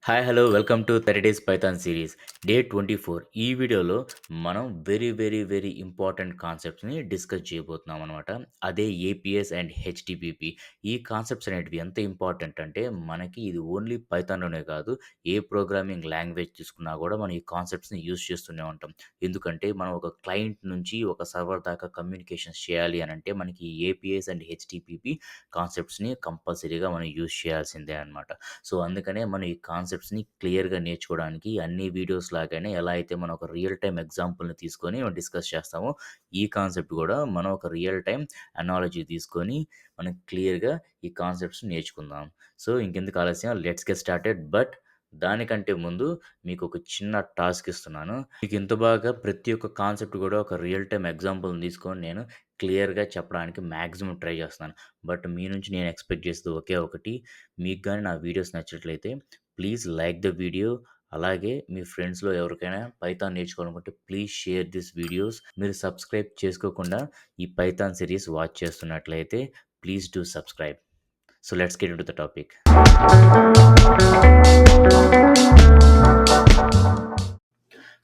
Hi hello welcome to 30 days Python series day 24. ఈ వీడియోలో మనం వెరీ ఇంపార్టెంట్ కాన్సెప్ట్స్ని డిస్కస్ చేయబోతున్నాం అనమాట. అదే ఏపీఎస్ అండ్ హెచ్టిపిపి. ఈ కాన్సెప్ట్స్ అనేటివి ఎంత ఇంపార్టెంట్ అంటే మనకి ఇది ఓన్లీ పైథాన్లోనే కాదు, ఏ ప్రోగ్రామింగ్ లాంగ్వేజ్ తీసుకున్నా కూడా మనం ఈ కాన్సెప్ట్స్ని యూస్ చేస్తూనే ఉంటాం. ఎందుకంటే మనం ఒక క్లయింట్ నుంచి ఒక సర్వర్ దాకా కమ్యూనికేషన్స్ చేయాలి అని అంటే మనకి ఏపీఎస్ అండ్ హెచ్టిపిపి కాన్సెప్ట్స్ని కంపల్సరీగా మనం యూస్ చేయాల్సిందే అనమాట. సో, అందుకనే మనం ఈ కాన్సెప్ట్స్‌ని క్లియర్‌గా నేర్చుకోవడానికి అన్ని వీడియోస్ లాగానే ఎలా అయితే మనం ఒక రియల్ టైమ్ ఎగ్జాంపుల్‌ని తీసుకొని డిస్కస్ చేస్తామో, ఈ కాన్సెప్ట్ గూడా మనం ఒక రియల్ టైమ్ అనాలజీ తీసుకొని మనం క్లియర్‌గా ఈ కాన్సెప్ట్స్ నేర్చుకుందాం. సో, ఇంకెందుకు ఆలస్యం, లెట్స్ గెట్ స్టార్టెడ్. బట్ దానికంటే ముందు మీకొక చిన్న టాస్క్ ఇస్తున్నాను. మీకు ఇంత బాగా ప్రతి ఒక్క కాన్సెప్ట్ గూడా ఒక రియల్ టైమ్ ఎగ్జాంపుల్‌ని తీసుకొని నేను క్లియర్‌గా చెప్పడానికి మాక్సిమం ట్రై చేస్తున్నాను. బట్ మీ నుంచి నేను ఎక్స్‌పెక్ట్ చేసేది ఒకే ఒకటి. మీకు గాని నా వీడియోస్ నచ్చినట్లయితే ప్లీజ్ లైక్ ద వీడియో. అలాగే మీ ఫ్రెండ్స్‌లో ఎవరికైనా పైథాన్ నేర్చుకోవాలనుకుంటే ప్లీజ్ షేర్ దిస్ వీడియోస్. మీరు సబ్స్క్రైబ్ చేసుకోకుండా ఈ పైథాన్ సీరీస్ వాచ్ చేస్తున్నట్లయితే please do subscribe. So let's get into the topic.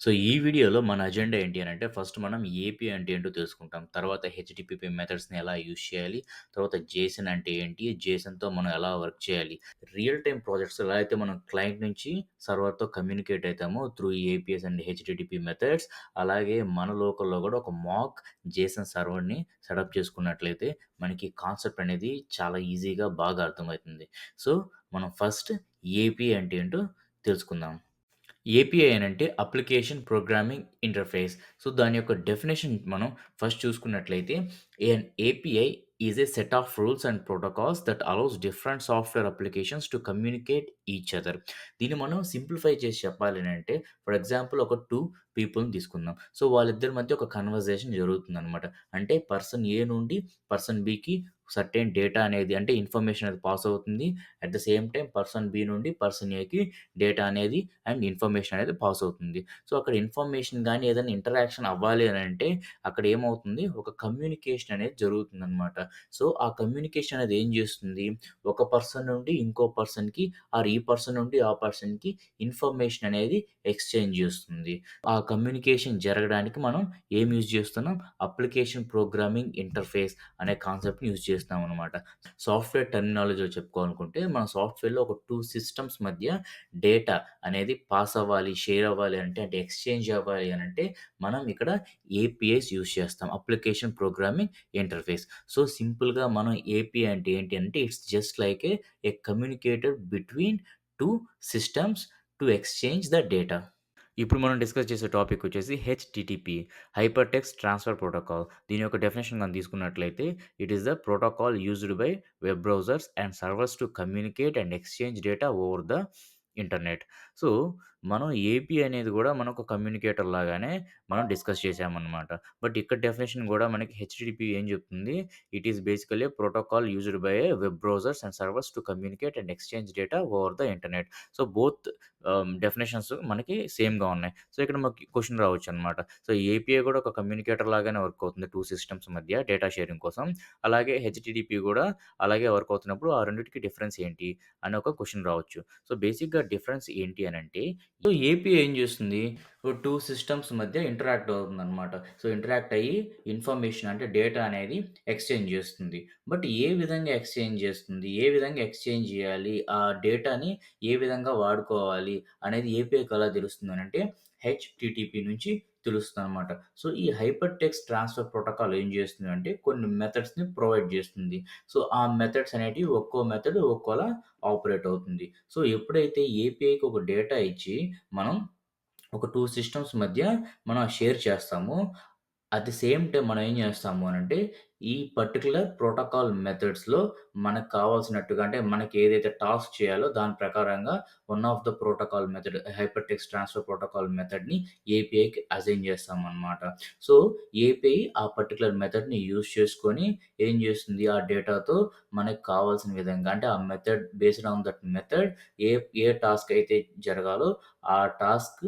So, ఈ వీడియోలో మన అజెండా ఏంటి అనంటే, ఫస్ట్ మనం ఏపీ అంటే ఏంటో తెలుసుకుంటాం. తర్వాత హెచ్‌టిటిపి మెథడ్స్‌ని ఎలా యూజ్ చేయాలి? తర్వాత జేసన్ అంటే ఏంటి? జేసన్‌తో మనం ఎలా వర్క్ చేయాలి? రియల్ టైమ్ ప్రాజెక్ట్స్ ఎలా అయితే మనం క్లయింట్ నుంచి సర్వర్‌తో కమ్యూనికేట్ అయితామో through APIs and HTTP methods, అలాగే మన లోకల్‌లో కూడా ఒక మాక్ జేసన్ సర్వర్‌ని సెటప్ చేసుకున్నట్లయితే మనకి కాన్సెప్ట్ అనేది చాలా ఈజీగా బాగా అర్థమవుతుంది. సో, మనం ఫస్ట్ ఏపీ అంటే ఏంటో తెలుసుకుందాం. ఏపీఐ అనంటే అప్లికేషన్ ప్రోగ్రామింగ్ ఇంటర్ఫేస్. సో, దాని యొక్క డెఫినిషన్ మనం ఫస్ట్ చూసుకున్నట్లయితే, an API is a set of rules and protocols that allows different software applications to communicate each other. దీన్ని మనం సింప్లిఫై చేసి చెప్పాలి అనంటే, ఫర్ ఎగ్జాంపుల్ ఒక 2 పీపుల్‌ని తీసుకుందాం. సో, వాళ్ళిద్దరి మధ్య ఒక కన్వర్జేషన్ జరుగుతుందనమాట. అంటే పర్సన్ ఏ నుండి పర్సన్ బికి సర్టెన్ డేటా అనేది, అంటే ఇన్ఫర్మేషన్ అనేది పాస్ అవుతుంది. At the same time person B నుండి పర్సన్ ఏకి డేటా అనేది అండ్ ఇన్ఫర్మేషన్ అనేది పాస్ అవుతుంది. సో, అక్కడ ఇన్ఫర్మేషన్ గాని ఏదైనా ఇంటరాక్షన్ అవ్వాలి అనంటే అక్కడ ఏమవుతుంది, ఒక కమ్యూనికేషన్ అనేది జరుగుతుందనమాట. సో, ఆ కమ్యూనికేషన్ అనేది ఏం జేస్తుంది, ఒక పర్సన్ నుండి ఇంకో పర్సన్‌కి ఆర్ ఈ పర్సన్ నుండి ఆ పర్సన్‌కి ఇన్ఫర్మేషన్ అనేది ఎక్స్‌చేంజ్ జేస్తుంది. ఆ కమ్యూనికేషన్ జరగడానికి మనం ఏం యూజ్ జేస్తున్నాం, అప్లికేషన్ ప్రోగ్రామింగ్ ఇంటర్ఫేస్ అనే కాన్సెప్ట్‌ని యూజ్ చేస్తున్నామనమాట. సాఫ్ట్‌వేర్ టెర్మినాలజీలో చెప్పుకోవాలనుకుంటే మన సాఫ్ట్‌వేర్‌లో ఒక 2 సిస్టమ్స్ మధ్య డేటా అనేది పాస్ అవ్వాలి, షేర్ అవ్వాలి అంటే ఎక్స్‌చేంజ్ అవ్వాలి అనంటే మనం ఇక్కడ ఏపీఐస్ యూజ్ చేస్తాం. Application programming interface. సో, సింపుల్‌గా మనం ఏపీఐ అంటే ఏంటి అంటే it's just like A communicator between 2 systems to exchange the data. ఇప్పుడు మనం డిస్కస్ చేసే టాపిక్ వచ్చేసి HTTP, hyper text transfer protocol. దీని యొక్క డెఫినిషన్ మనం తీసుకున్నట్లయితే, it is the protocol used by web browsers and servers to communicate and exchange data over the internet. So, మనం AP అనేది గూడా మనకు కమ్యూనికేటర్ లాగానే మనం డిస్కస్ చేసామనమాట. బట్ ఇక్కడ డెఫినిషన్ గూడా మనకి హెచ్‌టిటిపి ఏం చెప్తుంది, it is basically protocol used by web browsers and servers to communicate and exchange data over the internet. So, both definitions మనకి సేమ్‌గా ఉన్నాయి. సో, ఇక్కడ మాకు క్వెషన్ రావచ్చనమాట. సో, ఏపీఐ కూడా ఒక కమ్యూనికేటర్ లాగానే వర్క్ అవుతుంది 2 సిస్టమ్స్ మధ్య డేటా షేరింగ్ కోసం. అలాగే హెచ్‌టిటిపి గూడా అలాగే వర్క్ అవుతున్నప్పుడు ఆ రెండిటికి డిఫరెన్స్ ఏంటి అని ఒక క్వెషన్ రావచ్చు. సో, బేసిక్‌గా డిఫరెన్స్ ఏంటి అనంటే, సో, ఏపీఐ ఏం చేస్తుంది, ఓ 2 సిస్టమ్స్ మధ్య ఇంటరాక్ట్ అవుతుందనమాట. సో, ఇంటరాక్ట్ అయ్యి ఇన్ఫర్మేషన్ అంటే డేటా అనేది ఎక్స్‌చేంజ్ చేస్తుంది. బట్ ఏ విధంగా ఎక్స్‌చేంజ్ చేస్తుంది, ఏ విధంగా ఎక్స్‌చేంజ్ చేయాలి, ఆ డేటాని ఏ విధంగా వాడుకోవాలి అనేది ఏపీఐకి ఎలా తెలుస్తుందనంటే హెచ్‌టిటిపి నుంచి తెలుస్తుందనమాట. సో, ఈ హైపర్ టెక్స్ట్ ట్రాన్స్‌ఫర్ ప్రోటోకాల్ ఏం చేస్తుందంటే కొన్ని మెథడ్స్‌ని ప్రొవైడ్ చేస్తుంది. సో, ఆ మెథడ్స్ అనేటివి ఒక్కో మెథడ్ ఒక్కోలా ఆపరేట్ అవుతుంది. సో, ఎప్పుడైతే ఏపీఐకి ఒక డేటా ఇచ్చి మనం ఒక 2 సిస్టమ్స్ మధ్య మనం షేర్ చేస్తామో, అట్ ది సేమ్ టైమ్ మనం ఏం చేస్తాము అనంటే, ఈ పర్టిక్యులర్ ప్రోటోకాల్ మెథడ్స్‌లో మనకు కావాల్సినట్టుగా, అంటే మనకి ఏదైతే టాస్క్ చేయాలో దాని ప్రకారంగా one of the protocol method hyper text transfer protocol మెథడ్‌ని ఏపీఐకి అసైన్ చేస్తామనమాట. సో, ఏపీఐ ఆ పర్టిక్యులర్ మెథడ్‌ని యూజ్ చేసుకొని ఏం చేస్తుంది, ఆ డేటాతో మనకు కావాల్సిన విధంగా, అంటే ఆ method based on that method A A task అయితే జరగాలో ఆ టాస్క్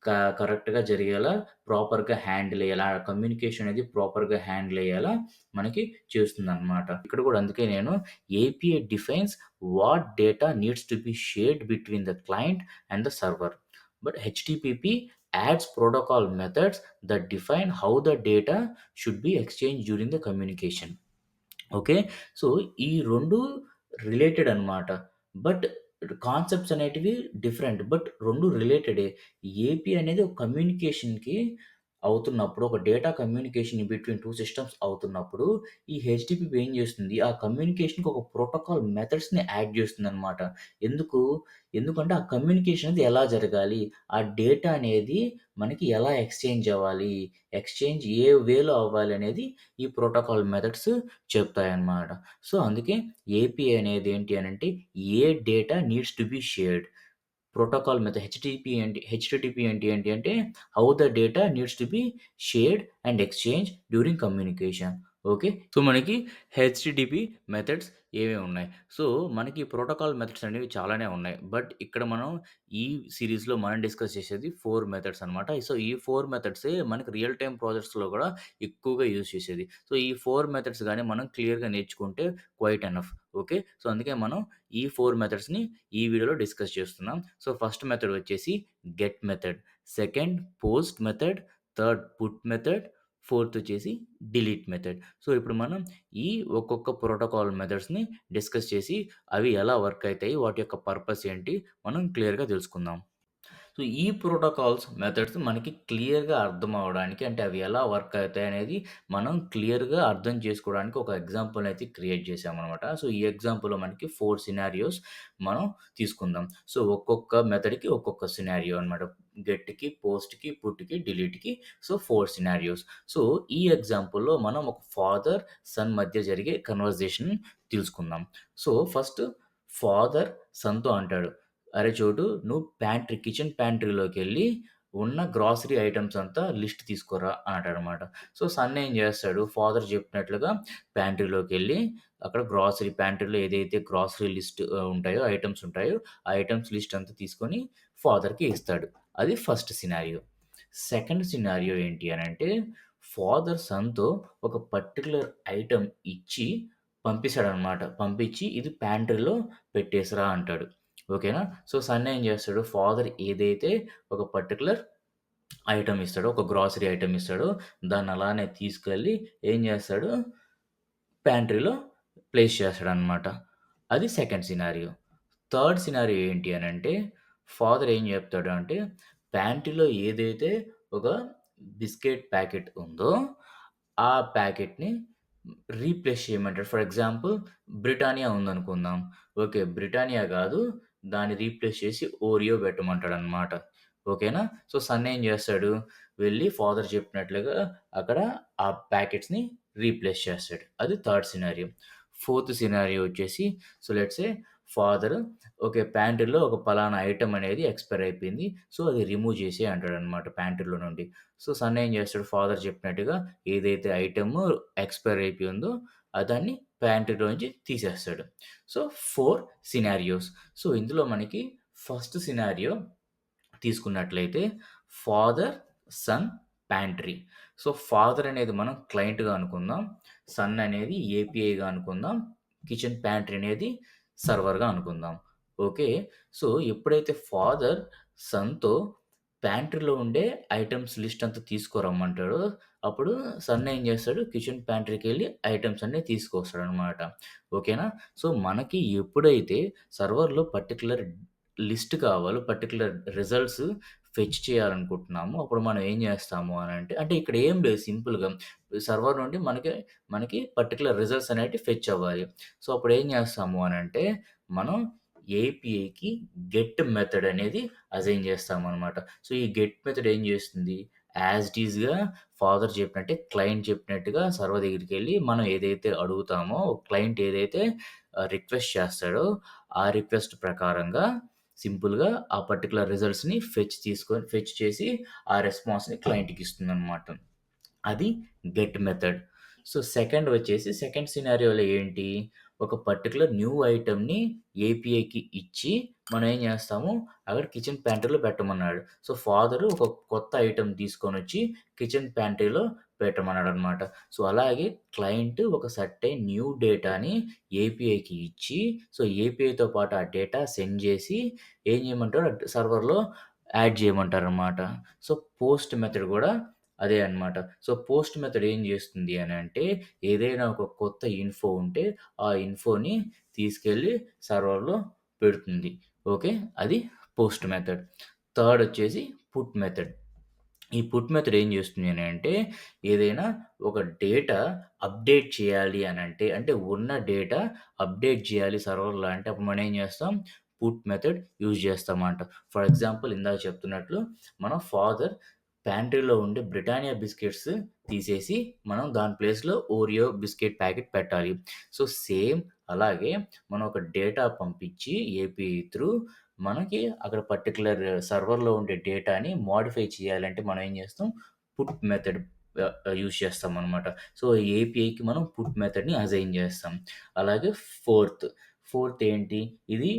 క కరెక్ట్‌గా జరిగేలా ప్రాపర్‌గా హ్యాండిల్ అయ్యేలా కమ్యూనికేషన్ అనేది ప్రాపర్‌గా హ్యాండిల్ అయ్యేలా మనకి చేస్తుందనమాట. ఇక్కడ కూడా అందుకే నేను API defines what data needs to be shared between the client and the server. But HTPP ads protocol methods that define how the data should be exchange during the communication. Okay. So, ఈ 2 related అనమాట. But concepts అనేటివి different. But 2 రిలేటెడే. AP అనేది ఒక కమ్యూనికేషన్‌కి అవుతున్నప్పుడు, ఒక data communication between 2 systems అవుతున్నప్పుడు, ఈ HTTP ఏం చేస్తుంది, ఆ కమ్యూనికేషన్‌కి ఒక ప్రోటోకాల్ మెథడ్స్‌ని యాడ్ చేస్తుందనమాట. ఎందుకు? ఎందుకంటే ఆ కమ్యూనికేషన్ అనేది ఎలా జరగాలి? ఆ డేటా అనేది మనకి ఎలా ఎక్స్‌చేంజ్ అవ్వాలి? ఎక్స్‌చేంజ్ ఏ వేలో అవ్వాలి అనేది ఈ ప్రోటోకాల్ మెథడ్స్ చెప్తాయన్నమాట. సో, అందుకే ఏపీఐ అనేది ఏంటి అనంటే, ఏ data needs to be shared. Protocol method HTTP ఏంటి అంటే, how the data needs to be shared and exchange during communication. Okay. So, మనకి హెచ్‌టిటిపి మెథడ్స్ ఏవేవి ఉన్నాయి. సో, మనకి ప్రోటోకాల్ మెథడ్స్ అనేవి చాలానే ఉన్నాయి. బట్ ఇక్కడ మనం ఈ సీరీస్‌లో మనం డిస్కస్ చేసేది 4 మెథడ్స్ అనమాట. సో, ఈ 4 మెథడ్సే మనకి రియల్ టైమ్ ప్రాజెక్ట్స్‌లో గూడా ఎక్కువగా యూజ్ చేసేది. సో, ఈ 4 మెథడ్స్ గాని మనం క్లియర్‌గా నేర్చుకుంటే క్వైట్ ఎనఫ్. ఓకే. సో, అందుకే మనం ఈ 4 మెథడ్స్‌ని ఈ వీడియోలో డిస్కస్ చేస్తున్నాం. సో, ఫస్ట్ మెథడ్ వచ్చేసి get method, second post method, third put method, fourth వచ్చేసి డిలీట్ మెథడ్. సో, ఇప్పుడు మనం ఈ ఒక్కొక్క ప్రోటోకాల్ మెథడ్స్‌ని డిస్కస్ చేసి అవి ఎలా వర్క్ అయితాయి, వాటి యొక్క పర్పస్ ఏంటి మనం క్లియర్‌గా తెలుసుకుందాం. సో, ఈ ప్రోటోకాల్స్, మెథడ్స్ మనకి క్లియర్‌గా అర్థం అవ్వడానికి అంటే అవి ఎలా వర్క్ అవుతాయనేది మనం క్లియర్‌గా అర్థం చేసుకోవడానికి ఒక ఎగ్జాంపుల్ అయితే క్రియేట్ చేశామనమాట. సో, ఈ ఎగ్జాంపుల్‌లో మనకి 4 సినారియోస్ మనం తీసుకుందాం. సో, ఒక్కొక్క మెథడ్‌కి ఒక్కొక్క సినారియో అనమాట. గెట్‌కి, పోస్ట్‌కి, పుట్‌కి, డిలీట్‌కి సో, 4 సినారియోస్. సో, ఈ ఎగ్జాంపుల్‌లో మనం ఒక ఫాదర్, సన్ మధ్య జరిగే కన్వర్జేషన్ తెలుసుకుందాం. సో, ఫస్ట్ ఫాదర్ సన్‌తో అంటాడు, "అరే చోటు నువ్వు కిచెన్ ప్యాంట్రీలోకెళ్ళి ఉన్న గ్రాసరీ ఐటెమ్స్ అంతా లిస్ట్ తీసుకురా" అని అంటాడనమాట. సో, సన్ ఏం చేస్తాడు, ఫాదర్ చెప్పినట్లుగా ప్యాంట్రీలోకెళ్ళి అక్కడ ప్యాంట్రీలో ఏదైతే గ్రాసరీ లిస్ట్ ఉంటాయో, ఐటెమ్స్ ఉంటాయో, ఆ ఐటెమ్స్ లిస్ట్ అంతా తీసుకొని ఫాదర్‌కి ఇస్తాడు. అది ఫస్ట్ సినారియో. సెకండ్ సినారియో ఏంటి అనంటే, ఫాదర్ సన్‌తో ఒక పర్టిక్యులర్ ఐటెమ్ ఇచ్చి పంపిస్తాడనమాట. పంపించి ఇది ప్యాంట్రీలో పెట్టేసిరా అంటాడు. ఓకేనా? సో, సన్ ఏం చేస్తాడు, ఫాదర్ ఏదైతే ఒక పర్టిక్యులర్ ఐటెమ్ ఇస్తాడో, ఒక గ్రాసరీ ఐటెమ్ ఇస్తాడో, దాన్ని అలానే తీసుకెళ్ళి ఏం చేస్తాడు, ప్యాంట్రీలో ప్లేస్ చేస్తాడనమాట. అది సెకండ్ సినారియో. థర్డ్ సినారియో ఏంటి అనంటే, ఫాదర్ ఏం చెప్తాడు అంటే, ప్యాంట్రీలో ఏదైతే ఒక బిస్కెట్ ప్యాకెట్ ఉందో, ఆ ప్యాకెట్‌ని రీప్లేస్ చేయమంటాడు. ఫర్ ఎగ్జాంపుల్ బ్రిటానియా ఉందనుకుందాం. ఓకే. బ్రిటానియా గాదు, దాన్ని రీప్లేస్ చేసి ఓరియో పెట్టమంటాడనమాట. ఓకేనా? సో, సన్ ఏం చేస్తాడు, వెళ్ళి ఫాదర్ చెప్పినట్లుగా అక్కడ ఆ ప్యాకెట్స్‌ని రీప్లేస్ చేస్తాడు. అది థర్డ్ సినారియో. ఫోర్త్ సినారియో వచ్చేసి, so, let's say father okay. ప్యాంట్రీలో ఒక పలానా ఐటెమ్ అనేది ఎక్స్‌పైర్ అయిపోయింది. సో, అది రిమూవ్ చేసేయి అంటాడనమాట ప్యాంట్రీలో నుండి. సో, సన్ ఏం చేస్తాడు, ఫాదర్ చెప్పినట్టుగా ఏదైతే ఐటెము ఎక్స్‌పైర్ అయిపోయిందో దాన్ని ప్యాంట్రీలో నుంచి తీసేస్తాడు. So, 4 scenarios. సో, ఇందులో మనకి ఫస్ట్ సినారియో తీసుకున్నట్లయితే father, son, pantry. So, father అనేది మనం క్లయింట్‌గా అనుకుందాం. సన్ అనేది ఏపీఐగా అనుకుందాం. కిచెన్ ప్యాంట్రీ అనేది సర్వర్‌గా అనుకుందాం. ఓకే. సో, ఎప్పుడైతే ఫాదర్ సన్‌తో ప్యాంట్రీలో ఉండే ఐటెమ్స్ లిస్ట్ అంతా తీసుకురమ్మంటాడో, అప్పుడు సన్ ఏం చేస్తాడు, కిచెన్ ప్యాంట్రీకెళ్ళి ఐటెమ్స్ అన్నీ తీసుకొస్తాడనమాట. ఓకేనా? సో, మనకి ఎప్పుడైతే సర్వర్‌లో పర్టిక్యులర్ లిస్ట్ కావాలో, పర్టిక్యులర్ రిజల్ట్స్ ఫెచ్ చేయాలనుకుంటున్నామో, అప్పుడు మనం ఏం చేస్తాము అనంటే, అంటే ఇక్కడ ఏం లేదు, సింపుల్‌గా సర్వర్ నుండి మనకి పర్టిక్యులర్ రిజల్ట్స్ అనేటివి ఫెచ్ అవ్వాలి. సో, అప్పుడు ఏం చేస్తాము అనంటే, మనం ఏపీఐకి గెట్ మెథడ్ అనేది అసైన్ చేస్తామనమాట. సో, ఈ గెట్ మెథడ్ ఏం చేస్తుంది, యాజ్ ఇట్ ఈస్‌గా ఫాదర్ చెప్పినట్టే, క్లయింట్ చెప్పినట్టుగా సర్వర్ దగ్గరికెళ్ళి మనం ఏదైతే అడుగుతామో, క్లయింట్ ఏదైతే రిక్వెస్ట్ చేస్తాడో, ఆ రిక్వెస్ట్ ప్రకారంగా సింపుల్‌గా ఆ పర్టిక్యులర్ రిజల్ట్స్‌ని ఫెచ్ చేసి ఆ రెస్పాన్స్‌ని క్లయింట్‌కి ఇస్తుందనమాట. అది గెట్ మెథడ్. సో, సెకండ్ సినారియోలో ఏంటి, ఒక పర్టిక్యులర్ న్యూ ఐటెమ్‌ని ఏపీఐకి ఇచ్చి మనం ఏం చేస్తాము, అక్కడ కిచెన్ ప్యాంట్రీలో పెట్టమన్నాడు. సో, ఫాదరు ఒక కొత్త ఐటెమ్ తీసుకొనొచ్చి కిచెన్ ప్యాంట్రీలో పెట్టమన్నాడనమాట. సో, అలాగే క్లయింట్ ఒక సర్టెయిన్ న్యూ డేటాని ఏపీఐకి ఇచ్చి, సో, ఏపీఐతో పాటు ఆ డేటా సెండ్ జేసి ఏం చేయమంటాడు సర్వర్‌లో యాడ్ చేయమంటారనమాట. సో, పోస్ట్ మెథడ్ గూడా అదే అనమాట. సో, పోస్ట్ మెథడ్ ఏం జేస్తుంది అనంటే, ఏదైనా ఒక కొత్త ఇన్ఫో ఉంటే, ఆ ఇన్ఫోని తీసుకెళ్ళి సర్వర్‌లో పెడుతుంది. ఓకే. అది పోస్ట్ మెథడ్. థర్డ్ వచ్చేసి పుట్ మెథడ్. ఈ పుట్ మెథడ్ ఏం చేస్తుంది అనంటే, ఏదైనా ఒక డేటా అప్డేట్ చేయాలి అనంటే, అంటే ఉన్న డేటా అప్డేట్ చేయాలి సర్వర్‌లో అంటే, అప్పుడు మనం ఏం చేస్తాం, పుట్ మెథడ్ యూజ్ చేస్తామంట. ఫర్ ఎగ్జాంపుల్ ఇందాక చెప్తున్నట్లు మన ఫాదర్ ప్యాంట్రీలో ఉండే బ్రిటానియా బిస్కెట్స్ తీసేసి, మనం దాని ప్లేస్‌లో ఓరియో బిస్కెట్ ప్యాకెట్ పెట్టాలి. సో, సేమ్ అలాగే మనం ఒక డేటా పంపించి ఏపీఐ త్రూ మనకి అక్కడ పర్టిక్యులర్ సర్వర్‌లో ఉండే డేటాని మోడిఫై చేయాలంటే మనం ఏం చేస్తాం, పుట్ మెథడ్ యూజ్ చేస్తామనమాట. సో, ఏపీఐకి మనం పుట్ మెథడ్‌ని అసైన్ చేస్తాం. అలాగే ఫోర్త్, ఫోర్త్ ఏంటి? ఇది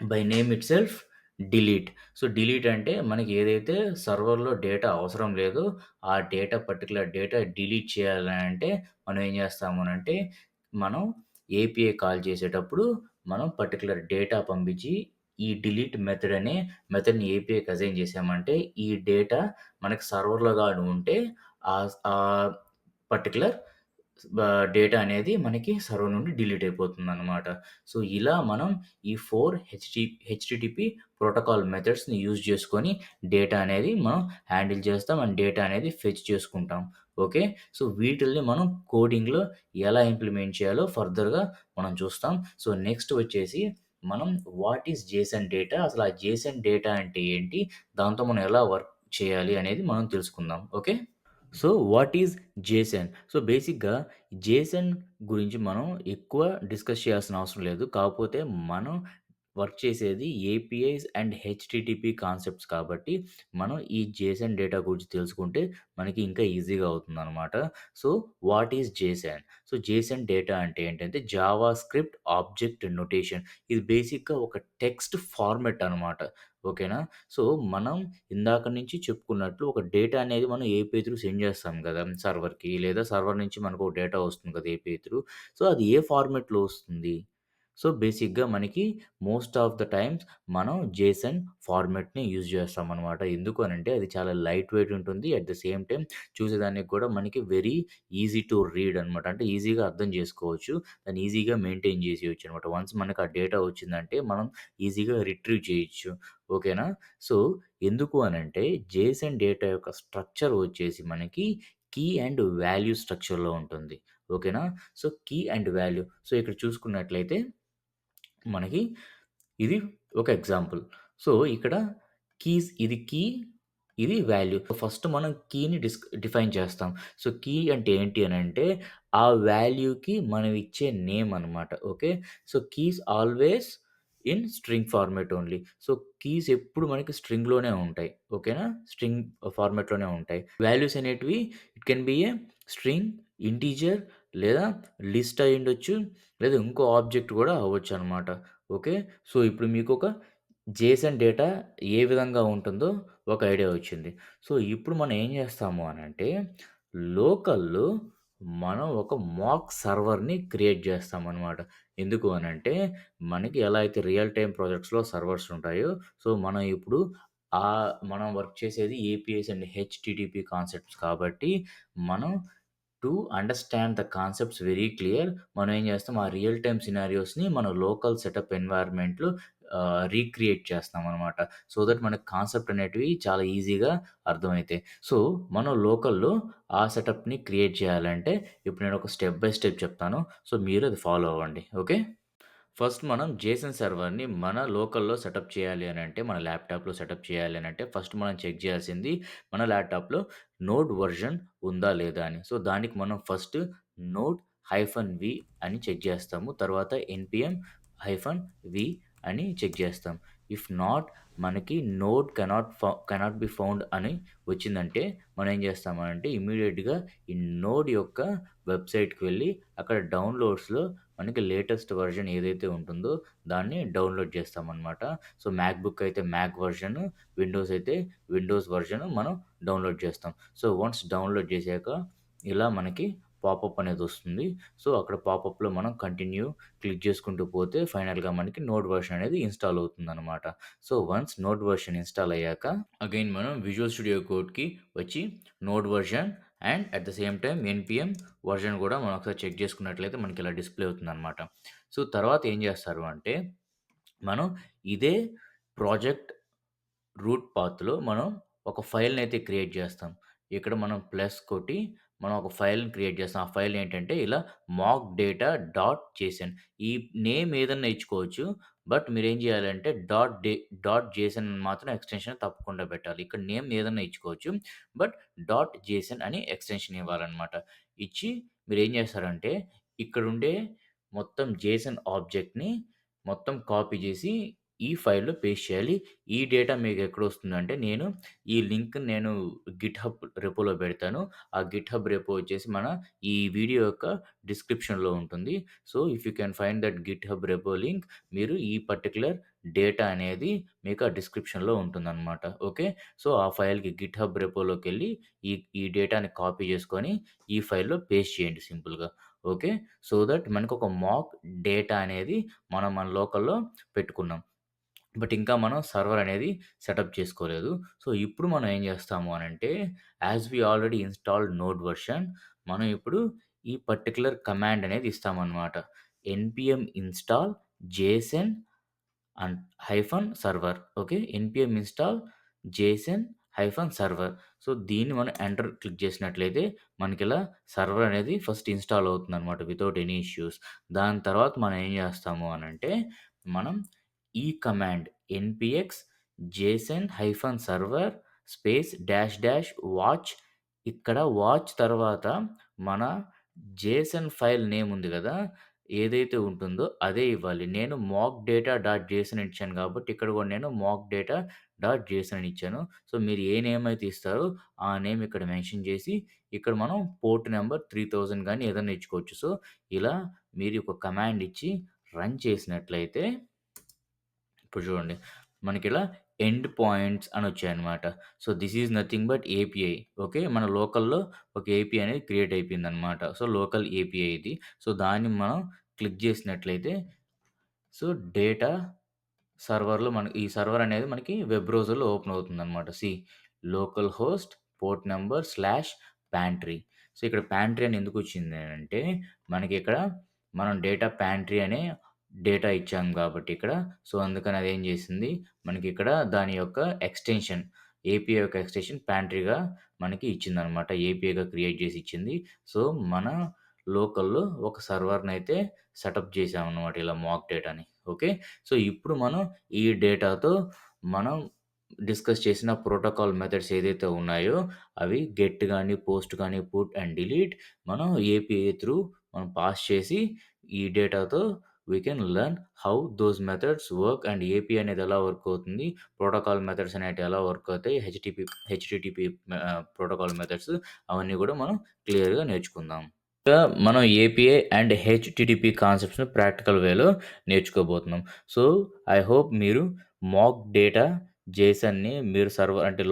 by name itself delete. So, delete అంటే మనకి ఏదైతే సర్వర్‌లో డేటా అవసరం లేదో, ఆ పర్టిక్యులర్ డేటా డిలీట్ చేయాలనంటే మనం ఏం చేస్తామనంటే, మనం ఏపీఐ కాల్ చేసేటప్పుడు మనం పర్టిక్యులర్ డేటా పంపించి, ఈ డిలీట్ మెథడ్ అనే మెథడ్‌ని ఏపీఐకి అసైన్ చేశామంటే, ఈ డేటా మనకి సర్వర్‌లో గాని ఉంటే ఆహ్, పర్టిక్యులర్ డేటా అనేది మనకి సర్వర్ నుండి డిలీట్ అయిపోతుందనమాట. సో, ఇలా మనం ఈ 4 హెచ్‌టిటిపి ప్రోటోకాల్ మెథడ్స్‌ని యూజ్ చేసుకొని డేటా అనేది మనం హ్యాండిల్ చేస్తాం. అండ్ డేటా అనేది ఫెచ్ చేసుకుంటాం. ఓకే. సో, వీటిల్ని మనం కోడింగ్‌లో ఎలా ఇంప్లిమెంట్ చేయాలో ఫర్దర్‌గా మనం చూస్తాం. సో, నెక్స్ట్ వచ్చేసి మనం వాట్ ఈస్ జేసన్ డేటా? అసలు ఆ జేసన్ డేటా అంటే ఏంటి? దాంతో మనం ఎలా వర్క్ చేయాలి అనేది మనం తెలుసుకుందాం. Okay. So, what is Jason? So, బేసిక్‌గా జేసన్ గురించి మనం ఎక్కువ డిస్కస్ చేయాల్సిన అవసరం లేదు. కాకపోతే మనం వర్క్ చేసేది ఏపీఐస్ అండ్ హెచ్‌టిటిపి కాన్సెప్ట్స్ కాబట్టి, మనం ఈ జేసన్ డేటా గురించి తెలుసుకుంటే మనకి ఇంకా ఈజీగా అవుతుందనమాట. So, what is Jason? So, Jason data అంటే ఏంటంటే జావా స్క్రిప్ట్ ఆబ్జెక్ట్ నొటేషన్. ఇది బేసిక్‌గా ఒక టెక్స్ట్ ఫార్మాట్ అనమాట. ఓకేనా? సో, మనం ఇందాక నుంచి చెప్పుకున్నట్లు ఒక డేటా అనేది మనం ఏపీఐ త్రూ సెండ్ చేస్తాం కదా! సర్వర్‌కి లేదా సర్వర్ నుంచి మనకు ఒక డేటా వస్తుంది కదా! API through. సో, అది ఏ ఫార్మాట్‌లో వస్తుంది? సో, బేసిక్‌గా మనకి మోస్ట్ ఆఫ్ ద టైమ్స్ మనం జేసన్ ఫార్మాట్‌ని యూజ్ చేస్తామనమాట. ఎందుకు అనంటే అది చాలా లైట్ వెయిట్ ఉంటుంది. అట్ ద సేమ్ టైమ్ చూసేదానికి కూడా మనకి వెరీ ఈజీ టు రీడ్ అనమాట. అంటే ఈజీగా అర్థం చేసుకోవచ్చు. దాన్ని ఈజీగా మెయింటైన్ చేసేయొచ్చనమాట. వన్స్ మనకు ఆ డేటా వచ్చిందంటే మనం ఈజీగా రిట్రీవ్ చేయొచ్చు. ఓకేనా? సో, ఎందుకు అనంటే జేసన్ డేటా యొక్క స్ట్రక్చర్ వచ్చేసి మనకి కీ అండ్ వాల్యూ స్ట్రక్చర్‌లో ఉంటుంది. ఓకేనా? So, key and value. So, ఇక్కడ చూసుకున్నట్లయితే మనకి ఇది ఒక ఎగ్జాంపుల్. సో, ఇక్కడ ఇది కీ, ఇది వాల్యూ. ఫస్ట్ మనం కీని డిఫైన్ చేస్తాం. సో, కీ అంటే ఏంటి అనంటే, ఆ వాల్యూకి మనం ఇచ్చే నేమ్ అనమాట. Okay. So, keys always in string format only. So, keys ఎప్పుడు మనకి స్ట్రింగ్‌లోనే ఉంటాయి. ఓకేనా? స్ట్రింగ్ ఫార్మాట్‌లోనే ఉంటాయి. వాల్యూస్ అనేటివి it can be a string, integer లేదా లిస్ట్ అయ్యుండొచ్చు. లేదా ఇంకో ఆబ్జెక్ట్ గూడా అవ్వచ్చనమాట. ఓకే. సో, ఇప్పుడు మీకొక జేసన్ డేటా ఏ విధంగా ఉంటుందో ఒక ఐడియా వచ్చింది. సో, ఇప్పుడు మనం ఏం చేస్తాము అనంటే, లోకల్‌లో మనం ఒక మాక్ సర్వర్‌ని క్రియేట్ చేస్తామనమాట. ఎందుకు అనంటే, మనకి ఎలా అయితే రియల్ టైమ్ ప్రాజెక్ట్స్‌లో సర్వర్స్ ఉంటాయో, సో, మనం ఇప్పుడు మనం వర్క్ చేసేది ఏపీఎస్ అండ్ హెచ్‌టిటిపి కాన్సెప్ట్స్ కాబట్టి, మనం to understand the concepts very clear. మనం ఏం చేస్తాం, ఆ రియల్ టైమ్ సినారియోస్‌ని మన లోకల్ సెటప్ ఎన్వైర్న్‌మెంట్‌లో రీక్రియేట్ చేస్తామనమాట. సో దట్ మనకు కాన్సెప్ట్ అనేటివి చాలా ఈజీగా అర్థమైతాయి. సో, మనం లోకల్‌లో ఆ సెటప్‌ని క్రియేట్ చేయాలంటే, ఇప్పుడు నేను ఒక స్టెప్ బై స్టెప్ చెప్తాను. సో, మీరు అది ఫాలో అవ్వండి. ఓకే. ఫస్ట్ మనం జేసన్ సర్వర్‌ని మన లోకల్‌లో సెటప్ చేయాలి అనంటే, మన ల్యాప్‌టాప్‌లో సెటప్ చేయాలి అనంటే, ఫస్ట్ మనం చెక్ చేయాల్సింది మన ల్యాప్‌టాప్‌లో నోడ్ వెర్షన్ ఉందా? లేదా? అని. సో, దానికి మనం ఫస్ట్ నోడ్ -వి అని చెక్ చేస్తాము. తర్వాత ఎన్‌పిఎం -వి అని చెక్ చేస్తాం. ఇఫ్ నాట్ మనకి నోడ్ కెనాట్ బి ఫౌండ్ అని వచ్చిందంటే, మనం ఏం చేస్తామనంటే ఇమ్మీడియేట్‌గా ఈ నోడ్ యొక్క వెబ్‌సైట్‌కి వెళ్లి అక్కడ డౌన్‌లోడ్స్‌లో మనకి లేటెస్ట్ వెర్షన్ ఏదైతే ఉంటుందో దాన్ని డౌన్‌లోడ్ చేస్తామనమాట. సో, మ్యాక్‌బుక్ అయితే మ్యాక్ వెర్షన్, విండోస్ అయితే విండోస్ వెర్షన్ మనం డౌన్‌లోడ్ చేస్తాం. సో, వన్స్ డౌన్‌లోడ్ చేశాక ఇలా మనకి పాపప్ అనేదొస్తుంది. సో, అక్కడ పాపప్‌లో మనం కంటిన్యూ క్లిక్ చేసుకుంటూ పోతే ఫైనల్‌గా మనకి నోడ్ వెర్షన్ అనేది ఇన్‌స్టాల్ అవుతుందనమాట. So, once node version install అయ్యాక అగైన్ మనం విజువల్ స్టూడియో కోడ్‌కి వచ్చి node version and at the same time NPM version గూడా మనం ఒకసారి చెక్ చేసుకున్నట్లయితే మనకిలా డిస్‌ప్లే అవుతుందనమాట. సో, తర్వాత ఏం చేస్తారు అంటే మనం ఇదే ప్రాజెక్ట్ రూట్ పాత్‌లో మనం ఒక ఫైల్‌నయితే క్రియేట్ జేస్తాం. ఇక్కడ మనం ప్లస్ కొట్టి మనం ఒక ఫైల్‌ని క్రియేట్ చేస్తాం. ఆ ఫైల్ ఏంటంటే ఇలా మాక్ డేటా డాట్ జేసన్. ఈ నేమ్ ఏదన్నా ఇచ్చుకోవచ్చు. బట్ మీరేం జేయాలంటే డాట్ జేసన్ మాత్రం ఎక్స్‌టెన్షన్ తప్పకుండా పెట్టాలి. ఇక్కడ నేమ్ ఏదన్నా ఇచ్చుకోవచ్చు. బట్ డాట్ జేసన్ అని ఎక్స్‌టెన్షన్ ఇవ్వాలనమాట. ఇచ్చి మీరేం జేస్తారంటే ఇక్కడుండే మొత్తం జేసన్ ఆబ్జెక్ట్‌ని మొత్తం కాపీ జేసి ఈ ఫైల్‌లో పేస్ట్ చేయాలి. ఈ డేటా మీకెక్కడొస్తుందంటే, ఈ లింక్ నేను గిట్‌హబ్ రెపోలో పెడతాను. ఆ గిట్‌హబ్ రెపో వచ్చేసి మన ఈ వీడియో యొక్క డిస్క్రిప్షన్‌లో ఉంటుంది. So, if you can find that GitHub repo link మీరు ఈ పర్టిక్యులర్ డేటా అనేది మీకు ఆ డిస్క్రిప్షన్‌లో ఉంటుందనమాట. ఓకే. సో, ఆ ఫైల్‌కి గిట్‌హబ్ రెపోలోకెళ్ళి ఈ ఈ డేటాని కాపీ చేసుకొని ఈ ఫైల్‌లో పేస్ట్ చేయండి సింపుల్‌గా. ఓకే. సో దట్ మనకొక మాక్ డేటా అనేది మనం మన లోకల్‌లో పెట్టుకున్నాం. బట్ ఇంకా మనం సర్వర్ అనేది సెటప్ చేసుకోలేదు. సో, ఇప్పుడు మనం ఏం చేస్తాము అనంటే, as we already installed node version మనం ఇప్పుడు ఈ పర్టిక్యులర్ కమాండ్ అనేది ఇస్తామనమాట. NPM install JSON and hyphen server. Okay. NPM install JSON hyphen server. So, దీన్ని మనం ఎంటర్ క్లిక్ చేసినట్లయితే మనకిలా సర్వర్ అనేది ఫస్ట్ ఇన్‌స్టాల్ అవుతుందనమాట వితౌట్ ఎనీ ఇష్యూస్. దాని తర్వాత మనం ఏం చేస్తాము అనంటే, మనం ఈ command NPX JSON hyphen server space dash dash watch ఇక్కడ వాచ్ తర్వాత మన జేసన్ ఫైల్ నేమ్ ఉంది గదా! ఏదైతే ఉంటుందో అదే ఇవ్వాలి. నేను మాక్ డేటా డాట్ జేసన్ ఇచ్చాను కాబట్టి ఇక్కడ గూడా నేను మాక్ డేటా డాట్ జేసన్ అని ఇచ్చాను. సో, మీరు ఏ నేమ్ అయితే ఇస్తారో ఆ నేమ్ ఇక్కడ మెన్షన్ చేసి ఇక్కడ మనం పోర్ట్ నంబర్ 3000 గాని ఏదన్నా ఇచ్చుకోవచ్చు. సో, ఇలా మీరు ఒక కమాండ్ ఇచ్చి రన్ చేసినట్లయితే ఇప్పుడు చూడండి. మనకిలా ఎండ్ పాయింట్స్ అనొచ్చాయన్నమాట. So, this is nothing but API. Okay. మన లోకల్‌లో ఒక ఏపీఐ అనేది క్రియేట్ అయిపోయిందన్నమాట. సో, లోకల్ ఏపీఐ ఇది. సో, దాన్ని మనం క్లిక్ చేసినట్లయితే సో, డేటా సర్వర్‌లో ఈ సర్వర్ అనేది మనకి వెబ్ బ్రౌజర్‌లో ఓపెన్ అవుతుందన్నమాట. Local host port number slash pantry. So, ఇక్కడ ప్యాంట్రీ అని ఎందుకొచ్చింది అంటే, మనకిక్కడ మనం డేటా ప్యాంట్రీ అనే డేటా ఇచ్చాం కాబట్టి ఇక్కడ. సో, అందుకని అదేం చేసింది, మనకిక్కడ దాని యొక్క ఎక్స్‌టెన్షన్ ఏపీఐ యొక్క ఎక్స్‌టెన్షన్ ప్యాంట్రీగా మనకి ఇచ్చిందనమాట. ఏపీఐగా క్రియేట్ చేసి ఇచ్చింది. సో, మన లోకల్‌లో ఒక సర్వర్‌నయితే సెటప్ చేశామనమాట ఇలా మాక్ డేటాని. ఓకే. సో, ఇప్పుడు మనం ఈ డేటాతో మనం డిస్కస్ చేసిన ప్రోటోకాల్ మెథడ్స్ ఏదైతే ఉన్నాయో, అవి గెట్ గాని, పోస్ట్ గాని, పుట్ అండ్ డిలీట్ మనం ఏపీఐ త్రూ మనం పాస్ చేసి, ఈ డేటాతో we can learn how those methods work and API అనేది ఎలా వర్క్ అవుతుంది, ప్రోటోకాల్ మెథడ్స్ అనేటివి ఎలా వర్క్ అవుతాయి, హెచ్‌టిటిపి ప్రోటోకాల్ మెథడ్స్ అవన్నీ గూడా మనం క్లియర్‌గా నేర్చుకుందాం. ఇంకా మనం ఏపీఐ అండ్ హెచ్‌టిటిపి కాన్సెప్ట్స్‌ని ప్రాక్టికల్ వేలో నేర్చుకోబోతున్నాం. సో, ఐ హోప్ మీరు మాక్ డేటా జేసన్‌ని మీరు సర్వర్ అంటే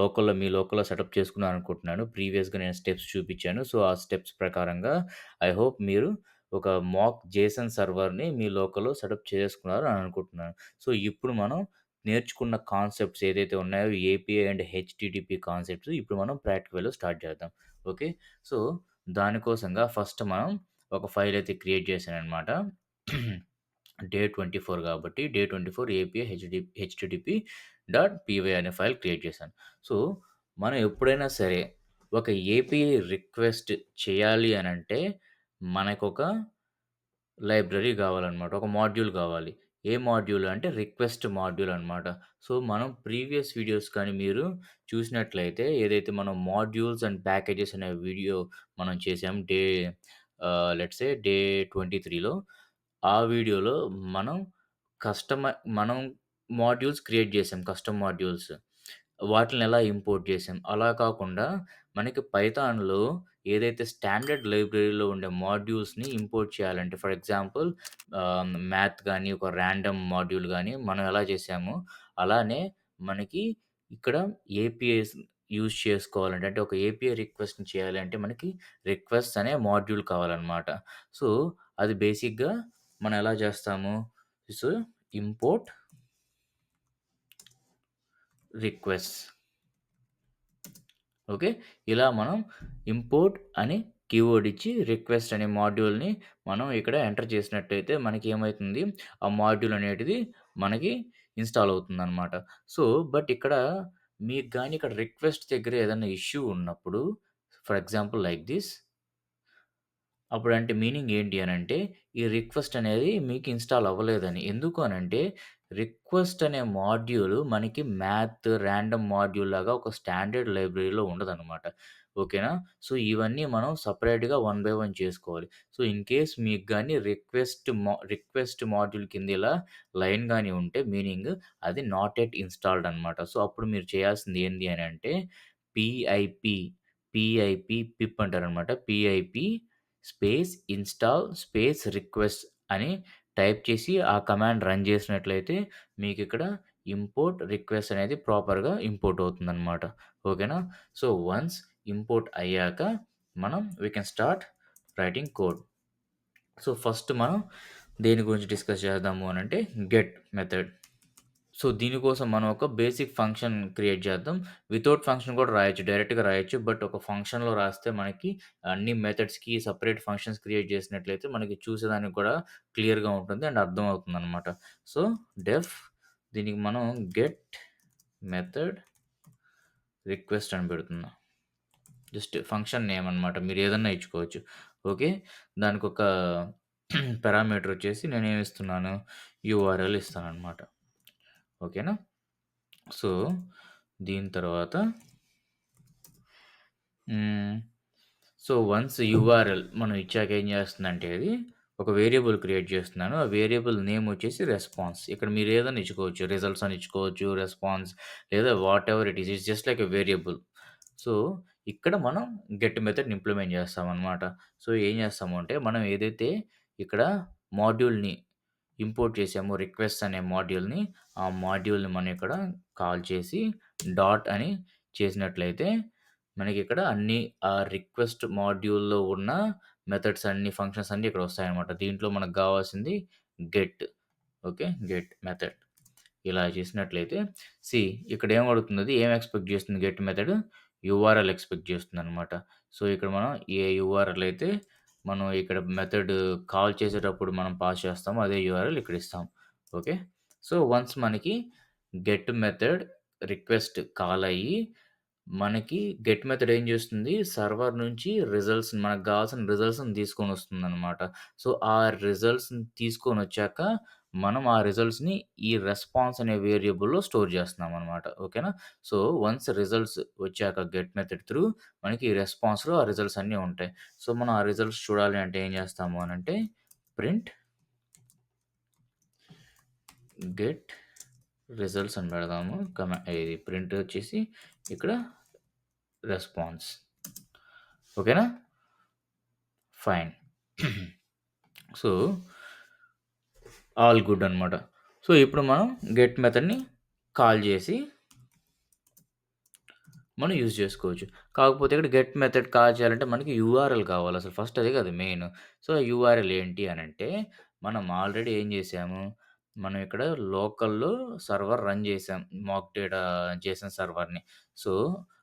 మీ లోకల్‌లో సెటప్ చేసుకున్నారనుకుంటున్నాను. ప్రీవియస్‌గా నేను స్టెప్స్ చూపిచ్చాను. సో, ఆ స్టెప్స్ ప్రకారంగా ఐ హోప్ మీరు ఒక మాక్ జేసన్ సర్వర్‌ని మీ లోకల్‌లో సెటప్ చేసుకున్నారు అని అనుకుంటున్నాను. సో, ఇప్పుడు మనం నేర్చుకున్న కాన్సెప్ట్స్ ఏదైతే ఉన్నాయో ఏపీఐ అండ్ హెచ్‌టిటిపి కాన్సెప్ట్స్ ఇప్పుడు మనం ప్రాక్టికల్ వేలో స్టార్ట్ చేద్దాం. ఓకే. సో దానికోసంగా ఫస్ట్ మనం ఒక ఫైల్ అయితే క్రియేట్ చేశాననమాట. డే 24 కాబట్టి day 24 API HTTP dot py అనే ఫైల్ క్రియేట్ చేశాను. సో, మనం ఎప్పుడైనా సరే ఒక ఏపీఐ రిక్వెస్ట్ చేయాలి అనంటే మనకొక లైబ్రరీ గావాలనమాట. ఒక మాడ్యూల్ గావాలి. ఏ మాడ్యూల్ అంటే రిక్వెస్ట్ మాడ్యూల్ అనమాట. సో, మనం ప్రీవియస్ వీడియోస్ కానీ మీరు చూసినట్లయితే ఏదైతే మనం మాడ్యూల్స్ అండ్ ప్యాకేజెస్ అనే వీడియో మనం చేసాం లెట్స్ సే డే 23లో ఆ వీడియోలో మనం మనం మాడ్యూల్స్ క్రియేట్ చేసాం. Custom modules. వాటిల్ని ఎలా ఇంపోర్ట్ చేసాం. అలా కాకుండా మనకి పైథాన్‌లో ఏదైతే స్టాండర్డ్ లైబ్రరీలో ఉండే మాడ్యూల్స్‌ని ఇంపోర్ట్ చేయాలంటే ఫర్ ఎగ్జాంపుల్ మ్యాథ్ గాని, ఒక ర్యాండమ్ మాడ్యూల్ గాని మనం ఎలా చేసామో అలానే మనకి ఇక్కడ ఏపీఐస్ యూజ్ చేసుకోవాలంటే అంటే ఒక ఏపీఐ రిక్వెస్ట్‌ని చేయాలంటే మనకి రిక్వెస్ట్ అనే మాడ్యూల్ కావాలనమాట. సో, అది బేసిక్‌గా మనం ఎలా చేస్తాము? So, import request. ఓకే. ఇలా మనం ఇంపోర్ట్ అని కీవర్డ్ ఇచ్చి రిక్వెస్ట్ అనే మాడ్యూల్‌ని మనం ఇక్కడ ఎంటర్ చేసినట్టయితే మనకేమైతుంది, ఆ మాడ్యూల్ అనేటిది మనకి ఇన్‌స్టాల్ అవుతుందనమాట. సో, బట్ ఇక్కడ మీకు గాని ఇక్కడ రిక్వెస్ట్ దగ్గర ఏదన్నా ఇష్యూ ఉన్నప్పుడు ఫర్ ఎగ్జాంపుల్ లైక్ థిస్ అప్పుడంటే మీనింగ్ ఏంటి అనంటే, ఈ రిక్వెస్ట్ అనేది మీకు ఇన్‌స్టాల్ అవ్వలేదని. ఎందుకు అనంటే, రిక్వెస్ట్ అనే మాడ్యూల్ మనకి మ్యాథ్, రాండమ్ మాడ్యూల్ లాగా ఒక స్టాండర్డ్ లైబ్రరీలో ఉండదనమాట. ఓకేనా? సో, ఇవన్నీ మనం సెపరేట్‌గా వన్ బై వన్ చేసుకోవాలి. సో, ఇన్ కేస్ మీకు గాని రిక్వెస్ట్ మాడ్యూల్ కింద ఇలా లైన్ గాని ఉంటే మీనింగ్ అది నాట్ యెట్ ఇన్‌స్టాల్డ్ అనమాట. సో, అప్పుడు మీరు చేయాల్సింది ఏంది అనంటే, పిఐపి, పిప్ అంటారనమాట. PIP space install space request అని టైప్ చేసి ఆ కమాండ్ రన్ చేసినట్లయితే మీకిక్కడ ఇంపోర్ట్ రిక్వెస్ట్ అనేది ప్రాపర్‌గా ఇంపోర్ట్ అవుతుందనమాట. ఓకేనా? సో, వన్స్ ఇంపోర్ట్ అయ్యాక we can start writing code. So, first మనం దేని గురించి డిస్కస్ చేద్దాము అనంటే గెట్ మెథడ్. సో, దీనికోసం మనం ఒక బేసిక్ ఫంక్షన్ క్రియేట్ చేద్దాం. వితౌట్ ఫంక్షన్ కూడా రాయొచ్చు. డైరెక్ట్‌గా రాయొచ్చు. బట్ ఒక ఫంక్షన్‌లో రాస్తే మనకి అన్ని మెథడ్స్‌కి సెపరేట్ ఫంక్షన్స్ క్రియేట్ చేసినట్లయితే మనకి చూసేదానికి కూడా క్లియర్‌గా ఉంటుంది అండ్ అర్థమవుతుందనమాట. సో, డెఫ్ దీనికి మనం గెట్ మెథడ్ రిక్వెస్ట్ అని పెడుతున్నా. జస్ట్ ఫంక్షన్ నేమ్ అనమాట. మీరు ఏదన్నా ఇచ్చుకోవచ్చు. ఓకే. దానికొక పారామీటర్ వచ్చేసి నేనేమి ఇస్తున్నాను? యూఆర్ఎల్ ఇస్తాననమాట. ఓకేనా? సో, దీని తర్వాత హ్మ్. సో, వన్స్ యూఆర్ఎల్ మనం ఇచ్చాక ఏం చేస్తుందంటే అది ఒక వేరియబుల్ క్రియేట్ చేస్తున్నాను. ఆ వేరియబుల్ నేమ్ వచ్చేసి రెస్పాన్స్. ఇక్కడ మీరు ఏదైనా ఇచ్చుకోవచ్చు. రిజల్ట్స్ అని ఇచ్చుకోవచ్చు, రెస్పాన్స్ లేదా whatever it is. It's just like a variable. So, ఇక్కడ మనం గెట్ మెథడ్‌ని ఇంప్లిమెంట్ చేస్తామనమాట. సో, ఏం చేస్తాము అంటే మనం ఏదైతే ఇక్కడ మాడ్యూల్‌ని ఇంపోర్ట్ చేసామో రిక్వెస్ట్ అనే మాడ్యూల్‌ని, ఆ మాడ్యూల్‌ని మనం ఇక్కడ కాల్ చేసి డాట్ అని చేసినట్లయితే మనకిక్కడ అన్నీ ఆ రిక్వెస్ట్ మాడ్యూల్‌లో ఉన్న మెథడ్స్ అన్నీ, ఫంక్షన్స్ అన్నీ ఇక్కడ వస్తాయన్నమాట. దీంట్లో మనకు గావాల్సింది గెట్. ఓకే. Get method. ఇలా చేసినట్లయితే ఇక్కడ ఏం అడుగుతుందది ఏం ఎక్స్‌పెక్ట్ చేస్తుంది గెట్ మెథడ్? యూఆర్ఎల్ ఎక్స్‌పెక్ట్ చేస్తుందన్నమాట. సో, ఇక్కడ మనం ఏ యూఆర్ఎల్ అయితే మనం ఇక్కడ మెథడ్ కాల్ చేసేటప్పుడు మనం పాస్ చేస్తామో అదే యూఆర్ఎల్ ఇక్కడ ఇస్తాం. ఓకే. సో, వన్స్ మనకి గెట్ మెథడ్ రిక్వెస్ట్ కాల్ అయ్యి మనకి గెట్ మెథడ్ ఏం చేస్తుంది సర్వర్ నుంచి మనకు కావాల్సిన రిజల్ట్స్‌ని తీసుకొనొస్తుందనమాట. సో, ఆ రిజల్ట్స్‌ని తీసుకొనొచ్చాక మనం ఆ రిజల్ట్స్‌ని ఈ రెస్పాన్స్ అనే వేరియబుల్‌లో స్టోర్ చేస్తున్నామనమాట. ఓకేనా? సో, వన్స్ రిజల్ట్స్ వచ్చాక గెట్ మెథడ్ త్రూ మనకి ఈ రెస్పాన్స్‌లో ఆ రిజల్ట్స్ అన్నీ ఉంటాయి. సో, మనం ఆ రిజల్ట్స్ చూడాలి అంటే ఏం చేస్తాము అనంటే ప్రింట్ గెట్ రిజల్ట్స్ అని పెడదాము. ఇది ప్రింట్ వచ్చేసి ఇక్కడ రెస్పాన్స్. ఓకేనా? ఫైన్. సో, ఆల్ గుడ్ అనమాట. సో, ఇప్పుడు మనం గెట్ మెథడ్‌ని కాల్ చేసి మనం యూజ్ చేసుకోవచ్చు. కాకపోతే ఇక్కడ గెట్ మెథడ్ కాల్ చేయాలంటే మనకి యూఆర్ఎల్ కావాలి. అసలు ఫస్ట్ అదే కదా మెయిన్. సో, యూఆర్ఎల్ ఏంటి అనంటే మనం ఆల్రెడీ ఏం చేసాము, మనం ఇక్కడ లోకల్‌లో సర్వర్ రన్ చేసాం. మాక్ డేటా జేసన్ సర్వర్‌ని. సో,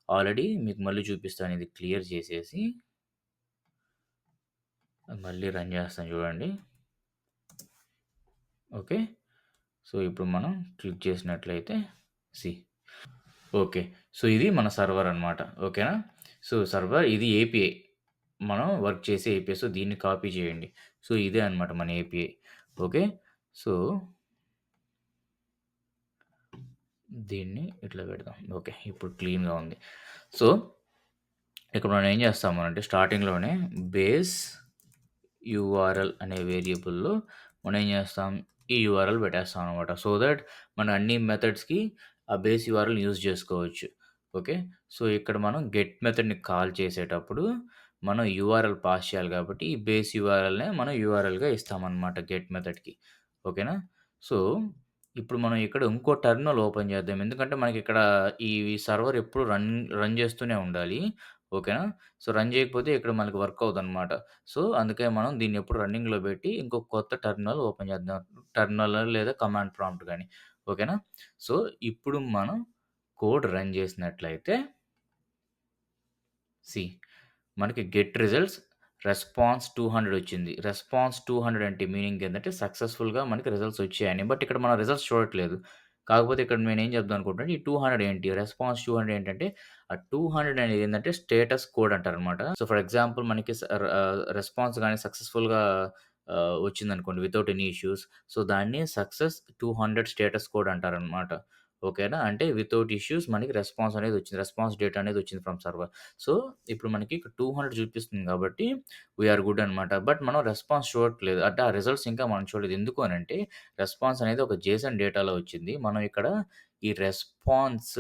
ఆల్రెడీ మీకు మళ్ళీ చూపిస్తాను ఇది క్లియర్ చేసేసి మళ్ళీ రన్ చేస్తాను చూడండి. ఓకే. సో, ఇప్పుడు మనం క్లిక్ చేసినట్లయితే సి ఓకే. సో, ఇది మన సర్వర్ అనమాట. ఓకేనా? సో, సర్వర్ ఇది ఏపీఐ. మనం వర్క్ చేసే ఏపీఐ. సో, దీన్ని కాపీ చేయండి. సో, ఇదే అనమాట మన ఏపీఐ. ఓకే. సో, దీన్ని ఇట్లా పెడదాం. ఓకే. ఇప్పుడు క్లీన్‌గా ఉంది. సో, ఇక్కడ మనం ఏం చేస్తామనంటే స్టార్టింగ్‌లోనే బేస్ యూఆర్ఎల్ అనే వేరియబుల్‌లో మనం ఏం చేస్తాం, ఈ యూఆర్ఎల్ పెట్టేస్తాం అనమాట. సో దట్ మన అన్ని మెథడ్స్‌కి ఆ బేస్ యూఆర్ఎల్ యూజ్ చేసుకోవచ్చు. ఓకే. సో, ఇక్కడ మనం గెట్ మెథడ్‌ని కాల్ చేసేటప్పుడు మనం యూఆర్ఎల్ పాస్ చేయాలి కాబట్టి, ఈ బేస్ యూఆర్ఎల్‌నే మనం యూఆర్ఎల్‌గా ఇస్తామనమాట గెట్ మెథడ్‌కి. ఓకేనా? సో, ఇప్పుడు మనం ఇక్కడ ఇంకో టెర్మినల్ ఓపెన్ చేద్దాం. ఎందుకంటే మనకిక్కడ ఈ సర్వర్ ఎప్పుడు రన్ చేస్తూనే ఉండాలి. ఓకేనా? సో, రన్ చేయకపోతే ఇక్కడ మనకి వర్క్ అవ్వదనమాట. సో, అందుకే మనం దీన్ని ఎప్పుడు రన్నింగ్‌లో పెట్టి ఇంకో కొత్త టెర్మినల్ ఓపెన్ చేద్దాం. టెర్మినల్ లేదా కమాండ్ ప్రాంప్ట్ గాని. ఓకేనా? సో, ఇప్పుడు మనం కోడ్ రన్ చేసినట్లయితే సి మనకి గెట్ రిజల్ట్స్ రెస్పాన్స్ 200 వచ్చింది. రెస్పాన్స్ 200 అంటే మీనింగ్ ఏందంటే సక్సెస్‌ఫుల్‌గా మనకి రిజల్ట్స్ వచ్చాయని. బట్ ఇక్కడ మనం రిజల్ట్స్ చూడట్లేదు. కాకపోతే ఇక్కడ నేనేం చెప్దాం అనుకుంటున్నాను ఈ 200 ఏంటి? రెస్పాన్స్ 200 ఏంటంటే ఆ 200 అనేది ఏందంటే స్టేటస్ కోడ్ అంటారనమాట. సో, ఫర్ ఎగ్జాంపుల్ మనకి రెస్పాన్స్ గాని సక్సెస్‌ఫుల్‌గా వచ్చిందనుకోండి వితౌట్ ఎనీ ఇష్యూస్. సో, దాన్ని సక్సెస్ 200 స్టేటస్ కోడ్ అంటారనమాట. ఓకేనా? అంటే వితౌట్ ఇష్యూస్ మనకి రెస్పాన్స్ అనేది వచ్చింది. రెస్పాన్స్ డేటా అనేది వచ్చింది ఫ్రమ్ సర్వర్. సో, ఇప్పుడు మనకి ఇక్కడ 200 చూపిస్తుంది కాబట్టి వీఆర్ గుడ్ అనమాట. బట్ మనం రెస్పాన్స్ చూడట్లేదు. అంటే ఆ రిజల్ట్స్ ఇంకా మనం చూడలేదు. ఎందుకు అనంటే రెస్పాన్స్ అనేది ఒక జేసన్ డేటాలో వచ్చింది. మనం ఇక్కడ ఈ రెస్పాన్స్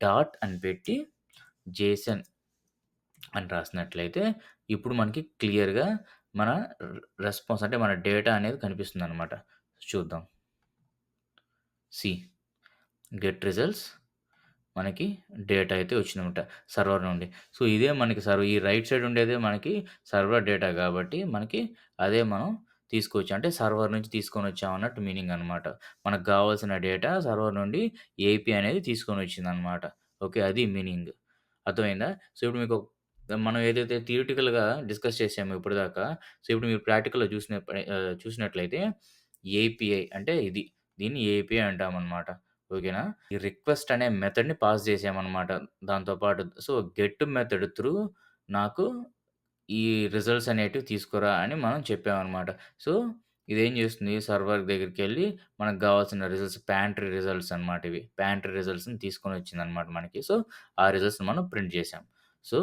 డాట్ అని పెట్టి జేసన్ అని రాసినట్లయితే ఇప్పుడు మనకి క్లియర్‌గా మన రెస్పాన్స్ అంటే మన డేటా అనేది కనిపిస్తుందనమాట. చూద్దాం. సి గెట్ రిజల్ట్స్ మనకి డేటా అయితే వచ్చిందనమాట సర్వర్ నుండి. సో, ఇదే మనకి ఈ రైట్ సైడ్ ఉండేదే మనకి సర్వర్ డేటా గాబట్టి, మనకి అదే మనం తీసుకోవచ్చు. అంటే సర్వర్ నుంచి తీసుకొనొచ్చాం అన్నట్టు మీనింగ్ అనమాట. మనకు గావాల్సిన డేటా సర్వర్ నుండి ఏపీ అనేది తీసుకొనొచ్చిందనమాట. ఓకే. అది మీనింగ్. అర్థమైందా? సో, ఇప్పుడు మీకు మనం ఏదైతే థియరిటికల్‌గా డిస్కస్ చేసామో ఇప్పటిదాకా, సో, ఇప్పుడు మీరు ప్రాక్టికల్‌లో చూసినట్లయితే ఏపీఐ అంటే ఇది. దీన్ని ఏపీఐ అంటామనమాట. ఓకేనా? ఈ రిక్వెస్ట్ అనే మెథడ్‌ని పాస్ చేసామనమాట దాంతో పాటు. సో, గెట్ మెథడ్ త్రూ నాకు ఈ రిజల్ట్స్ అనేటివి తీసుకురా అని మనం చెప్పామనమాట. సో, ఇదేం చేస్తుంది సర్వర్ దగ్గరికెళ్ళి మనకు గావాల్సిన రిజల్ట్స్ ప్యాంట్రీ రిజల్ట్స్ అనమాట ఇవి. ప్యాంట్రీ రిజల్ట్స్‌ని తీసుకొనొచ్చిందనమాట మనకి. సో, ఆ రిజల్ట్స్‌ని మనం ప్రింట్ చేసాం. సో,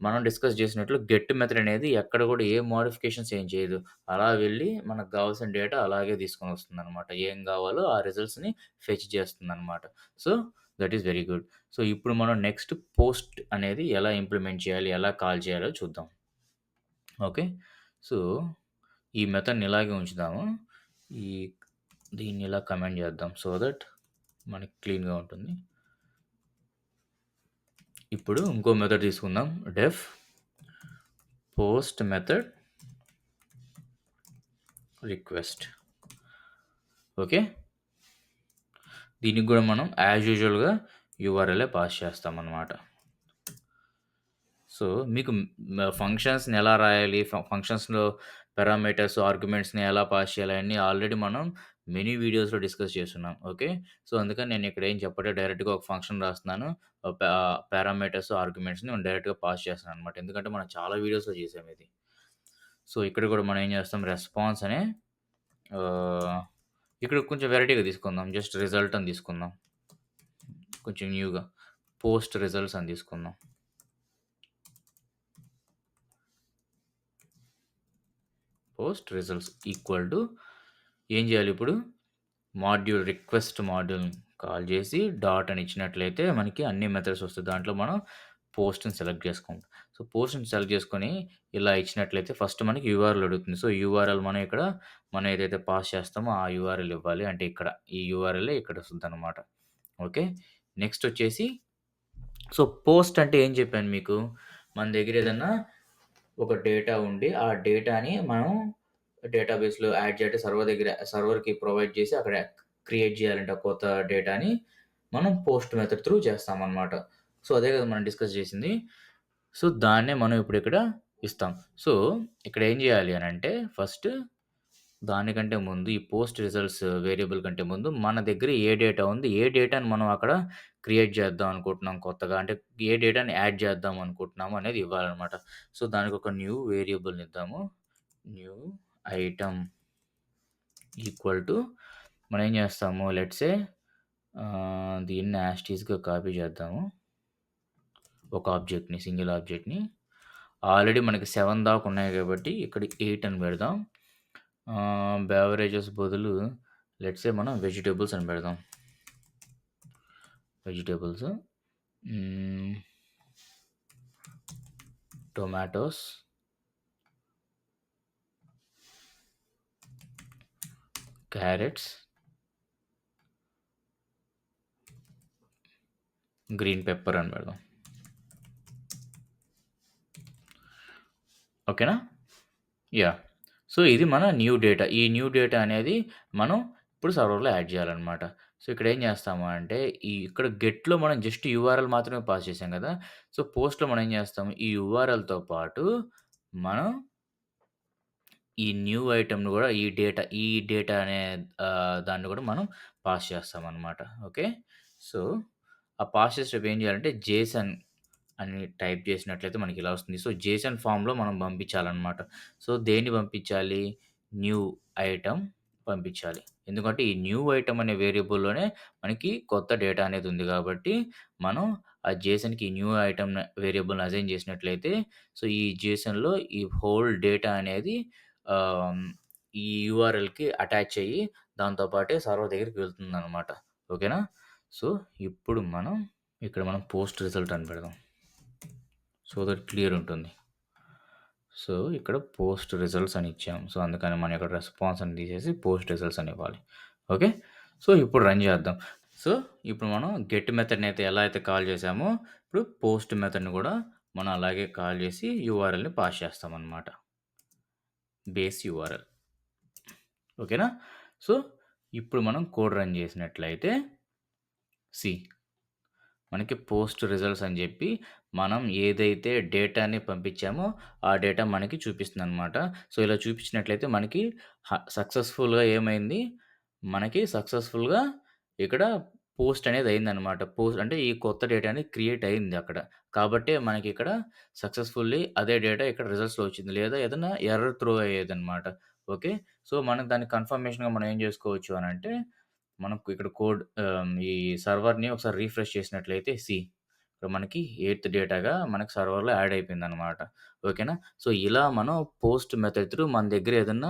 మనం డిస్కస్ చేసినట్లు గెట్ మెథడ్ అనేది ఎక్కడ కూడా ఏ మోడిఫికేషన్స్ ఏం చేయదు. అలా వెళ్ళి మనకు గావాల్సిన డేటా అలాగే తీసుకొనొస్తుందనమాట. ఏం గావాలో ఆ రిజల్ట్స్‌ని ఫెచ్ చేస్తుందనమాట. So, that is very good. So, ఇప్పుడు మనం నెక్స్ట్ పోస్ట్ అనేది ఎలా ఇంప్లిమెంట్ చేయాలి? ఎలా కాల్ చేయాలో చూద్దాం. ఓకే. సో, ఈ మెథడ్‌ని ఇలాగే ఉంచుదాము. ఈ దీన్ని ఇలా కమెంట్ చేద్దాం. సో దట్ మనకి క్లీన్‌గా ఉంటుంది. ఇప్పుడు ఇంకో మెథడ్ తీసుకుందాం. డెఫ్ పోస్ట్ మెథడ్ రిక్వెస్ట్. ఓకే. దీనికి గూడా మనం యాజ్ యూజువల్‌గా యూఆర్ఎలే పాస్ చేస్తామనమాట. సో, మీకు ఫంక్షన్స్‌ని ఎలా రాయాలి? ఫంక్షన్స్‌లో పారామీటర్స్, ఆర్గ్యుమెంట్స్‌ని ఎలా పాస్ చేయాలి అయన్నీ ఆల్రెడీ మనం మెనీ వీడియోస్‌లో డిస్కస్ చేసున్నాం. ఓకే. సో, అందుకని నేను ఇక్కడ ఏం చెప్పట్లేదు డైరెక్ట్‌గా ఒక ఫంక్షన్ రాస్తున్నాను. పారామీటర్స్, ఆర్గ్యుమెంట్స్‌ని నేను డైరెక్ట్‌గా పాస్ చేస్తున్నాననమాట. ఎందుకంటే మనం చాలా వీడియోస్‌లో చేసాం ఇది. సో, ఇక్కడ కూడా మనం ఏం చేస్తాం రెస్పాన్స్ అనే ఆహ్, ఇక్కడ కొంచెం వెరైటీగా తీసుకుందాం. జస్ట్ రిజల్ట్ అని తీసుకుందాం. కొంచెం న్యూగా పోస్ట్ రిజల్ట్స్ అని తీసుకుందాం. పోస్ట్ రిజల్ట్స్ ఈక్వల్ టు ఏం చేయాలి ఇప్పుడు? రిక్వెస్ట్ మాడ్యూల్‌ని కాల్ చేసి డాట్ అని ఇచ్చినట్లయితే మనకి అన్ని మెథడ్స్ వస్తాయి. దాంట్లో మనం పోస్ట్‌ని సెలెక్ట్ చేసుకుంటాం. సో, పోస్ట్‌ని సెలెక్ట్ చేసుకొని ఇలా ఇచ్చినట్లయితే ఫస్ట్ మనకి యూఆర్ఎల్ అడుగుతుంది. సో, యూఆర్ఎల్ మనం ఏదైతే పాస్ చేస్తామో ఆ యూఆర్ఎల్ ఇవ్వాలి. అంటే ఇక్కడ ఈ యూఆర్ఎలే ఇక్కడ వస్తుందనమాట. ఓకే. నెక్స్ట్ వచ్చేసి సో, పోస్ట్ అంటే ఏం చెప్పాను మీకు? మన దగ్గర ఏదన్నా ఒక డేటా ఉండి, ఆ డేటాని మనం డేటాబేస్‌లో యాడ్ చేయాలంటే సర్వర్‌కి ప్రొవైడ్ చేసి అక్కడ క్రియేట్ చేయాలంటే ఆ కొత్త డేటాని మనం పోస్ట్ మెథడ్ త్రూ చేస్తామనమాట. సో, అదే కదా మనం డిస్కస్ చేసింది. సో, దాన్నే మనం ఇప్పుడు ఇక్కడ ఇస్తాం. సో, ఇక్కడ ఏం చేయాలి అనంటే ఫస్ట్ దానికంటే ముందు ఈ పోస్ట్ రిజల్ట్స్ వేరియబుల్ కంటే ముందు మన దగ్గర ఏ డేటా ఉంది, ఏ డేటాని మనం అక్కడ క్రియేట్ చేద్దాం అనుకుంటున్నాం కొత్తగా. అంటే ఏ డేటాని యాడ్ చేద్దాం అనుకుంటున్నాము అనేది ఇవ్వాలనమాట. సో, దానికి ఒక న్యూ వేరియబుల్‌ని ఇద్దాము. న్యూ ఐటెమ్ ఈక్వల్ టు మనం ఏం చేస్తాము లెట్స్ సే దీన్ని యాజ్ టీజ్‌గా కాపీ చేద్దాము. ఒక ఆబ్జెక్ట్‌ని సింగిల్ ఆబ్జెక్ట్‌ని. ఆల్రెడీ మనకి 7 దాకా ఉన్నాయి కాబట్టి ఇక్కడ 8 అని పెడదాం. బెవరేజెస్ బదులు లెట్స్ సే మనం వెజిటబుల్స్ అని పెడదాం. వెజిటబుల్స్ హ్మ్. టొమాటోస్ క్యారెట్స్, గ్రీన్ పెప్పర్ అని పెడదాం. ఓకేనా? యాహ్! సో, ఇది మన న్యూ డేటా. ఈ న్యూ డేటా అనేది మనం ఇప్పుడు సర్వర్‌లో యాడ్ చేయాలనమాట. సో, ఇక్కడ ఏం చేస్తాము అంటే, ఇక్కడ గెట్‌లో మనం జస్ట్ యూఆర్ఎల్ మాత్రమే పాస్ చేసాం కదా! సో, పోస్ట్‌లో మనం ఏం చేస్తాం, ఈ యూఆర్ఎల్‌తో పాటు మనం ఈ న్యూ ఐటెమ్‌ని గూడా ఈ డేటా అనే దాన్ని గూడా మనం పాస్ చేస్తామనమాట. ఓకే. సో, ఆ పాస్ చేసేటప్పుడు ఏం చేయాలంటే జేసన్ అని టైప్ చేసినట్లయితే మనకిలా వస్తుంది. సో, జేసన్ ఫార్మ్‌లో మనం పంపించాలనమాట. సో, దేన్ని పంపించాలి? న్యూ ఐటెమ్ పంపించాలి. ఎందుకంటే ఈ న్యూ ఐటెమ్ అనే వేరియబుల్‌లోనే మనకి కొత్త డేటా అనేది ఉంది గాబట్టి, మనం ఆ జేసన్‌కి న్యూ ఐటెమ్ వేరియబుల్‌ని అసైన్ చేసినట్లయితే, సో, ఈ జేసన్‌లో ఈ హోల్ డేటా అనేది ఆహ్, ఈ యూఆర్ఎల్‌కి అటాచ్ అయ్యి దాంతో పాటే సర్వర్ దగ్గరికి వెళ్తుందనమాట. ఓకేనా? సో, ఇప్పుడు ఇక్కడ మనం పోస్ట్ రిజల్ట్ అని పెడదాం. సో దట్ క్లియర్ ఉంటుంది. సో, ఇక్కడ పోస్ట్ రిజల్ట్స్ అని ఇచ్చాం. సో, అందుకని మనం ఇక్కడ రెస్పాన్స్ అని తీసేసి పోస్ట్ రిజల్ట్స్ అని ఇవ్వాలి. ఓకే. సో, ఇప్పుడు రన్ చేద్దాం. సో, ఇప్పుడు మనం గెట్ మెథడ్‌ని అయితే ఎలా అయితే కాల్ చేసామో, ఇప్పుడు పోస్ట్ మెథడ్‌ని కూడా మనం అలాగే కాల్ చేసి యూఆర్ఎల్‌ని పాస్ చేస్తామనమాట. Base URL. ఓకేనా? సో, ఇప్పుడు మనం కోడ్ రన్ చేసినట్లయితే సి మనకి పోస్ట్ రిజల్ట్స్ అని జెప్పి, మనం ఏదైతే డేటాని పంపించామో, ఆ డేటా మనకి చూపిస్తుందనమాట. సో, ఇలా చూపించినట్లయితే మనకి సక్సెస్‌ఫుల్‌గా ఏమైంది, మనకి సక్సెస్‌ఫుల్‌గా ఇక్కడ పోస్ట్ అనేది అయిందనమాట. పోస్ట్ అంటే ఈ కొత్త డేటా అనేది క్రియేట్ అయింది అక్కడ. కాబట్టే మనకిక్కడ సక్సెస్‌ఫుల్లీ అదే డేటా ఇక్కడ రిజల్ట్స్‌లో వచ్చింది. లేదా ఏదైనా ఎర్రర్ త్రో అయ్యేదనమాట. ఓకే. సో, మనం దాన్ని కన్ఫర్మేషన్‌గా మనం ఏం జేసుకోవచ్చు అనంటే మనకు ఇక్కడ ఈ సర్వర్‌ని ఒకసారి రిఫ్రెష్ చేసినట్లయితే ఇక్కడ మనకి ఎయిత్ డేటాగా మనకు సర్వర్‌లో యాడ్ అయిపోయిందనమాట. ఓకేనా? సో, ఇలా మనం పోస్ట్ మెథడ్ త్రూ మన దగ్గర ఏదన్నా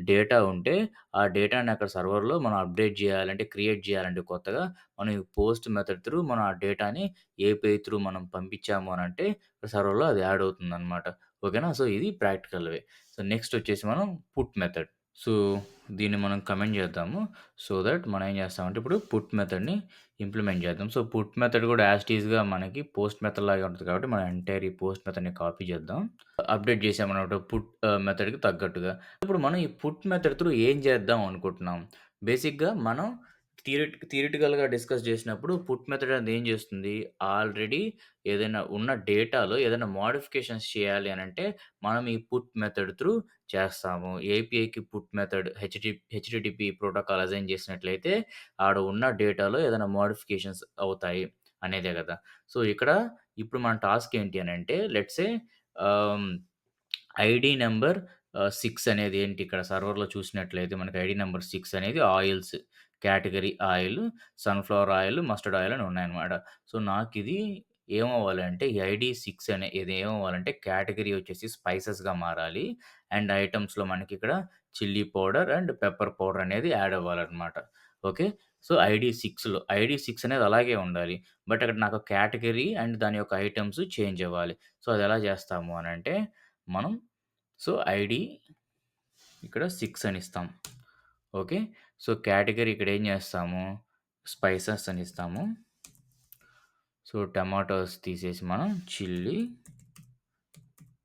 డేటా ఉంటే, ఆ డేటాని అక్కడ సర్వర్‌లో మనం అప్డేట్ జేయాలంటే, క్రియేట్ జేయాలంటే కొత్తగా, మనం ఈ పోస్ట్ మెథడ్ త్రూ మనం ఆ డేటాని ఏపీఐ త్రూ మనం పంపించాము అనంటే, సర్వర్‌లో అది యాడ్ అవుతుందనమాట. ఓకేనా? సో, ఇది ప్రాక్టికల్ వే. సో, నెక్స్ట్ వచ్చేసి మనం పుట్ మెథడ్. సో, దీన్ని మనం కమెంట్ చేద్దాము. సో దట్ మనం ఏం చేస్తామంటే ఇప్పుడు పుట్ మెథడ్‌ని ఇంప్లిమెంట్ చేద్దాం. సో, పుట్ మెథడ్ కూడా యాజ్ ఇట్ ఈస్‌గా మనకి పోస్ట్ మెథడ్ లాగే ఉంటది కాబట్టి మనం ఎంటైర్ ఈ పోస్ట్ మెథడ్‌ని కాపీ చేద్దాం. అప్డేట్ చేసామన్నమాట పుట్ మెథడ్‌కి తగ్గట్టుగా. ఇప్పుడు మనం ఈ పుట్ మెథడ్ త్రూ ఏం చేద్దాం అనుకుంటున్నాం? బేసిక్‌గా మనం థియరిటికల్‌గా డిస్కస్ చేసినప్పుడు పుట్ మెథడ్ అనేది ఏం చేస్తుంది? ఆల్రెడీ ఏదైనా ఉన్న డేటాలో ఏదైనా మోడిఫికేషన్స్ చేయాలి అనంటే మనం ఈ పుట్ మెథడ్ త్రూ చేస్తాము. ఏపీఐకి put method HTTP protocol assign చేసినట్లయితే, ఆడ ఉన్న డేటాలో ఏదైనా మోడిఫికేషన్స్ అవుతాయి అనేదే గదా! సో, ఇప్పుడు మన టాస్క్ ఏంటి అనంటే లెట్స్ సే ఆహ్, ఐడీ నంబర్ 6 అనేది ఏంటి ఇక్కడ సర్వర్‌లో చూసినట్లయితే మనకి ఐడీ నంబర్ 6 అనేది oils. Category oil, sunflower oil, mustard oil అని ఉన్నాయన్నమాట. సో, నాకిది ఏమవ్వాలంటే ఈ ఐడీ 6 ఇది ఏమవ్వాలంటే కేటగరీ వచ్చేసి స్పైసెస్‌గా మారాలి. అండ్ ఐటెమ్స్‌లో మనకిక్కడ chilli powder and pepper powder అనేది యాడ్ అవ్వాలన్నమాట. ఓకే. సో, ఐడీ 6 అనేది అలాగే ఉండాలి. బట్ అక్కడ నాకు కేటగరీ అండ్ దాని యొక్క ఐటెమ్స్ చేంజ్ అవ్వాలి. సో, అదెలా చేస్తాము అనంటే మనం ఐడీ ఇక్కడ 6 అని ఇస్తాం. ఓకే. సో, కేటగరీ ఇక్కడ ఏం చేస్తాము, స్పైసెస్ అని ఇస్తాము. సో, టమాటోస్ తీసేసి మనం చిల్లీ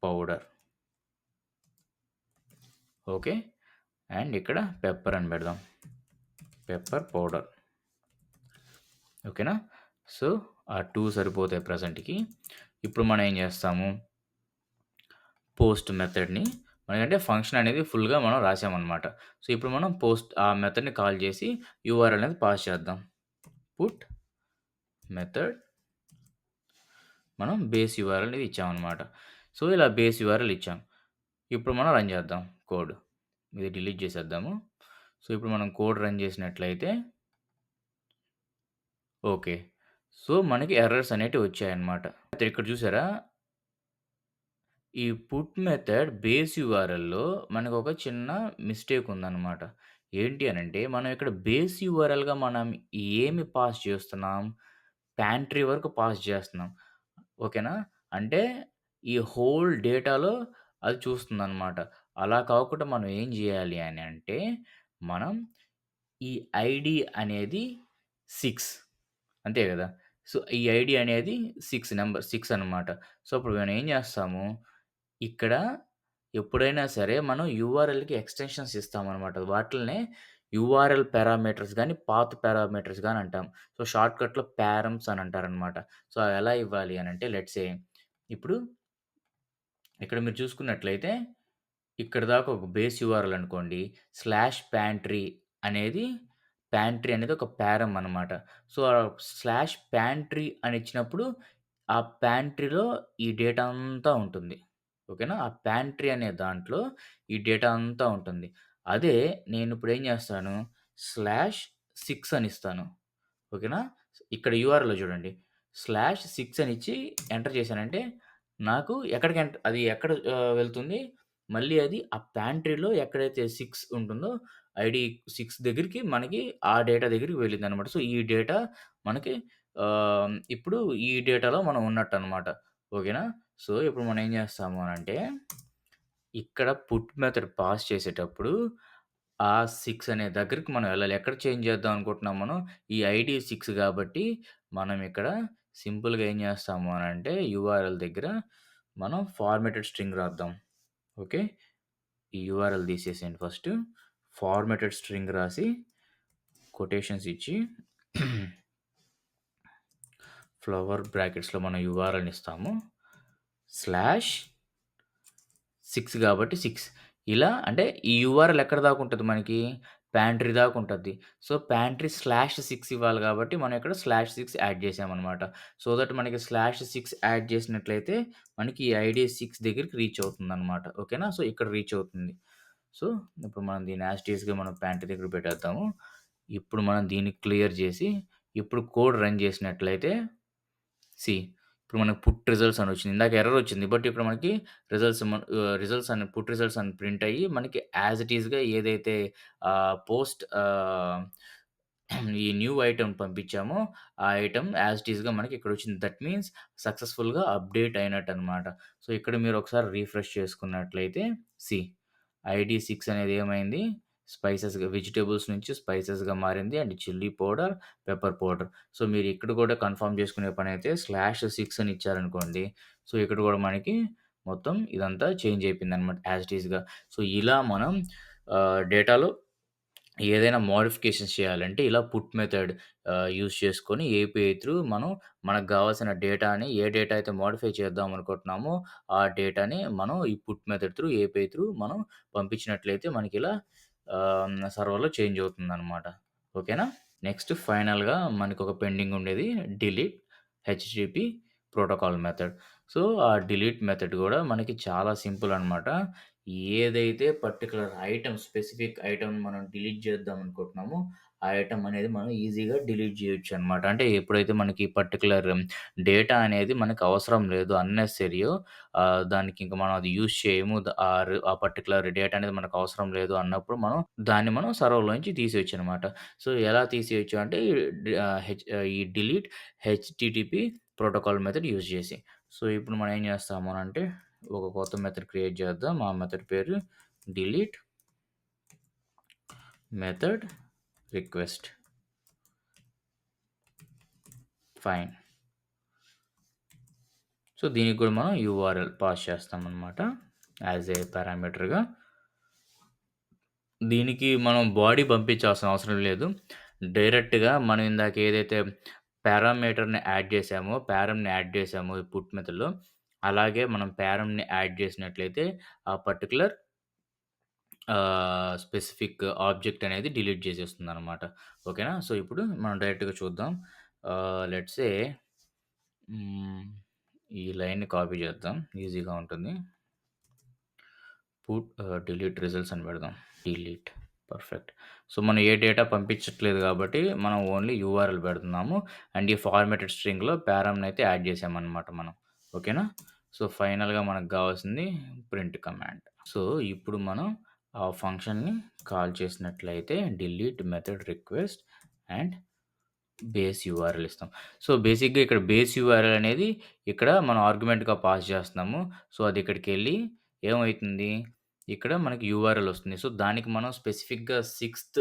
పౌడర్. ఓకే. అండ్ ఇక్కడ పెప్పర్ అని పెడదాం. Pepper powder. ఓకేనా? సో, ఆ 2 సరిపోతాయి ప్రెజెంట్‌కి. ఇప్పుడు మనం ఏం చేస్తాము, పోస్ట్ మెథడ్‌ని మనకంటే ఫంక్షన్ అనేది ఫుల్‌గా మనం రాసామనమాట. సో, ఇప్పుడు మనం ఆ మెథడ్‌ని కాల్ చేసి యూఆర్ఎల్ అనేది పాస్ చేద్దాం. పుట్ మెథడ్ మనం బేస్ యూఆర్ఎల్ అనేది ఇచ్చామనమాట. సో, ఇలా బేస్ యూఆర్ఎల్ ఇచ్చాం. ఇప్పుడు మనం రన్ చేద్దాం కోడ్. ఇది డిలీట్ చేసేద్దాము. సో, ఇప్పుడు మనం కోడ్ రన్ చేసినట్లయితే ఓకే. సో, మనకి ఎర్రర్స్ అనేటివి వచ్చాయన్నమాట. అయితే ఇక్కడ చూసారా? ఈ పుట్ మెథడ్ బేస్ యూఆర్ఎల్‌లో మనకొక చిన్న మిస్టేక్ ఉందన్నమాట. ఏంటి అనంటే, మనం ఇక్కడ బేస్ యూఆర్ఎల్‌గా మనం ఏమి పాస్ చేస్తున్నాం? ప్యాంట్రీ వరకు పాస్ చేస్తున్నాం. ఓకేనా? అంటే ఈ హోల్ డేటాలో అది చూస్తుందన్నమాట. అలా కాకుండా మనం ఏం జేయాలి అని అంటే, మనం ఈ ఐడీ అనేది 6 అంతే గదా! సో, ఈ ఐడీ అనేది 6 అనమాట. సో, అప్పుడు మనం ఏం జేస్తాము, ఇక్కడ ఎప్పుడైనా సరే మనం యూఆర్ఎల్‌కి ఎక్స్‌టెన్షన్స్ ఇస్తామనమాట. వాటిల్నే యూఆర్ఎల్ పారామీటర్స్ గాని, పాత్ పారామీటర్స్ గాని అంటాం. సో, షార్ట్‌కట్‌లో పారమ్స్ అని అంటారనమాట. సో, అవి ఎలా ఇవ్వాలి అనంటే లెట్స్ సే ఇప్పుడు ఇక్కడ మీరు చూసుకున్నట్లయితే ఇక్కడి దాకా ఒక బేస్ యూఆర్ఎల్ అనుకోండి. ప్యాంట్రీ అనేది ప్యాంట్రీ అనేది ఒక పారమ్ అనమాట. సో, ప్యాంట్రీ అని ఇచ్చినప్పుడు ఆ ప్యాంట్రీలో ఈ డేటా అంతా ఉంటుంది. ఓకేనా? ఆ ప్యాంట్రీ అనే దాంట్లో ఈ డేటా అంతా ఉంటుంది. అదే నేనిప్పుడు ఏం చేస్తాను /6 అని ఇస్తాను. ఓకేనా? ఇక్కడ యూఆర్ఎల్‌లో చూడండి. /6 అని ఇచ్చి ఎంటర్ చేశానంటే నాకు ఎక్కడికి అది ఎక్కడ వెళ్తుంది? మళ్ళీ అది ఆ ప్యాంట్రీలో ఎక్కడైతే 6 ఉంటుందో ఐడీ 6 దగ్గరికి మనకి ఆ డేటా దగ్గరికి వెళ్ళిందనమాట. సో, ఈ డేటా మనకి ఇప్పుడు ఈ డేటాలో మనం ఉన్నట్టనమాట. ఓకేనా? సో, ఇప్పుడు మనం ఏం చేస్తాము అనంటే ఇక్కడ పుట్ మెథడ్ పాస్ చేసేటప్పుడు ఆ 6 అనే దగ్గరికి మనం వెళ్ళాలి. ఎక్కడ చేంజ్ చేద్దాం అనుకుంటున్నాం మనం? ఈ ఐడీ 6 కాబట్టి మనం ఇక్కడ సింపుల్‌గా ఏం చేస్తాము అనంటే యూఆర్ఎల్ దగ్గర మనం ఫార్మాటెడ్ స్ట్రింగ్ రాద్దాం. ఓకే. ఈ యూఆర్ఎల్ తీసేసేయండి ఫస్టు. ఫార్మాటెడ్ స్ట్రింగ్ రాసి కొటేషన్స్ ఇచ్చి ఫ్లవర్ బ్రాకెట్స్‌లో మనం యూఆర్ఎల్‌ని ఇస్తాము. స్లాష్ 6 కాబట్టి 6 ఇలా అంటే ఈ యూఆర్ఎల్ ఎక్కడి దాకా ఉంటది మనకి? ప్యాంట్రీ దాకా ఉంటది. సో, ప్యాంట్రీ /6 ఇవ్వాలి కాబట్టి మనం ఇక్కడ /6 యాడ్ చేసామనమాట. సో దట్ మనకి /6 యాడ్ చేసినట్లయితే మనకి ఈ ఐడీ 6 దగ్గరికి రీచ్ అవుతుందనమాట. ఓకేనా? సో, ఇక్కడ రీచ్ అవుతుంది. సో, ఇప్పుడు మనం దీన్ని యాజ్ ఇట్ ఈస్‌గా మనం ప్యాంట్రీ దగ్గర పెట్టేద్దాము. ఇప్పుడు మనం దీన్ని క్లియర్ చేసి ఇప్పుడు కోడ్ రన్ చేసినట్లయితే సీ ఇప్పుడు మనకు పుట్ రిజల్ట్స్ అని వచ్చింది. ఇందాక ఎర్రర్ వచ్చింది. బట్ ఇప్పుడు మనకి రిజల్ట్స్ అని పుట్ రిజల్ట్స్ అని ప్రింట్ అయ్యి మనకి యాస్ ఇట్ ఈస్‌గా ఏదైతే పోస్ట్ ఈ న్యూ ఐటెమ్ పంపించామో ఆ ఐటెమ్ యాస్ ఇట్ ఈస్‌గా మనకి ఇక్కడ వచ్చింది. దట్ మీన్స్ సక్సెస్‌ఫుల్‌గా అప్డేట్ అయినట్టనమాట. సో, ఇక్కడ మీరు ఒకసారి రిఫ్రెష్ చేసుకున్నట్లయితే సీ ఐడీ 6 అనేది ఏమైంది? వెజిటబుల్స్ నుంచి స్పైసెస్‌గా మారింది. And chilli powder, pepper powder. So, మీరు ఇక్కడ కూడా కన్ఫర్మ్ చేసుకునే పనైతే /6 అని ఇచ్చారనుకోండి. సో, ఇక్కడ కూడా మనకి మొత్తం ఇదంతా చేంజ్ అయిపోయిందనమాట యాస్ ఇట్ ఈస్‌గా. సో, ఇలా మనం డేటాలో ఏదైనా మోడిఫికేషన్స్ చేయాలంటే ఇలా పుట్ మెథడ్ యూజ్ చేసుకొని ఏపీఐ త్రూ మనం మనకు గావాల్సిన డేటాని ఏ డేటా అయితే మోడిఫై చేద్దాం అనుకుంటున్నామో ఆ డేటాని మనం ఈ put method through API through మనం పంపించినట్లయితే మనకిలా సర్వర్‌లో చేంజ్ అవుతుందనమాట. ఓకేనా? నెక్స్ట్ ఫైనల్‌గా మనకొక పెండింగ్ ఉండేది delete HTTP protocol method. So, ఆ డిలీట్ మెథడ్ గూడా మనకి చాలా సింపుల్ అనమాట. ఏదైతే పర్టిక్యులర్ స్పెసిఫిక్ ఐటెమ్ మనం డిలీట్ చేద్దాం అనుకుంటున్నామో, ఆ ఐటెమ్ అనేది మనం ఈజీగా డిలీట్ చేయొచ్చనమాట. అంటే ఎప్పుడైతే మనకి పర్టిక్యులర్ డేటా అనేది మనకు అవసరం లేదు అన్నెసెసరీయో దానికి ఇంక మనం అది యూజ్ చేయము. ఆ పర్టిక్యులర్ డేటా అనేది మనకు అవసరం లేదు అన్నప్పుడు దాన్ని మనం సర్వర్‌లోంచి తీసేయొచ్చనమాట. సో, ఎలా తీసేయొచ్చు అంటే ఈ delete HTTP protocol method use చేసి. సో, ఇప్పుడు మనం ఏం చేస్తాము అనంటే ఒక కొత్త మెథడ్ క్రియేట్ చేద్దాం. ఆ మెథడ్ పేరు delete method request. Fine. So, దీనికి కూడా మనం యూఆర్ఎల్ పాస్ చేస్తామనమాట. యాస్ ఏ పారామీటర్‌గా. దీనికి మనం బాడీ పంపించాల్సిన అవసరం లేదు. డైరెక్ట్‌గా మనం ఇందాక ఏదైతే పారమ్‌ని యాడ్ చేసామో ఈ పుట్ మెథడ్‌లో, అలాగే మనం పారమ్‌ని యాడ్ చేసినట్లయితే ఆ పర్టిక్యులర్ స్పెసిఫిక్ ఆబ్జెక్ట్ అనేది డిలీట్ చేసేస్తుందనమాట. ఓకేనా? సో, ఇప్పుడు మనం డైరెక్ట్‌గా చూద్దాం. లెట్స్ సే హ్మ్. ఈ లైన్‌ని కాపీ చేద్దాం. ఈజీగా ఉంటుంది. డిలీట్ రిజల్ట్స్ అని పెడదాం. డిలీట్. పర్ఫెక్ట్. సో, మనం ఏ డేటా పంపించట్లేదు కాబట్టి మనం ఓన్లీ యూఆర్ఎల్ పెడుతున్నాము. అండ్ ఈ ఫార్మాటెడ్ స్ట్రింగ్‌లో పారమ్‌నయితే యాడ్ చేసామనమాట మనం. ఓకేనా? సో, ఫైనల్‌గా మనకు కావాల్సింది ప్రింట్ కమాండ్. సో, ఇప్పుడు మనం ఆ ఫంక్షన్‌ని కాల్ చేసినట్లయితే delete method request and base URL ఇస్తాం. సో, బేసిక్‌గా ఇక్కడ బేస్ యూఆర్ఎల్ అనేది ఇక్కడ మనం ఆర్గ్యుమెంట్‌గా పాస్ చేస్తున్నాము. సో, అది ఇక్కడికెళ్ళి ఏమైతుంది? ఇక్కడ మనకి యూఆర్ఎల్ వస్తుంది. సో, దానికి మనం స్పెసిఫిక్‌గా సిక్స్త్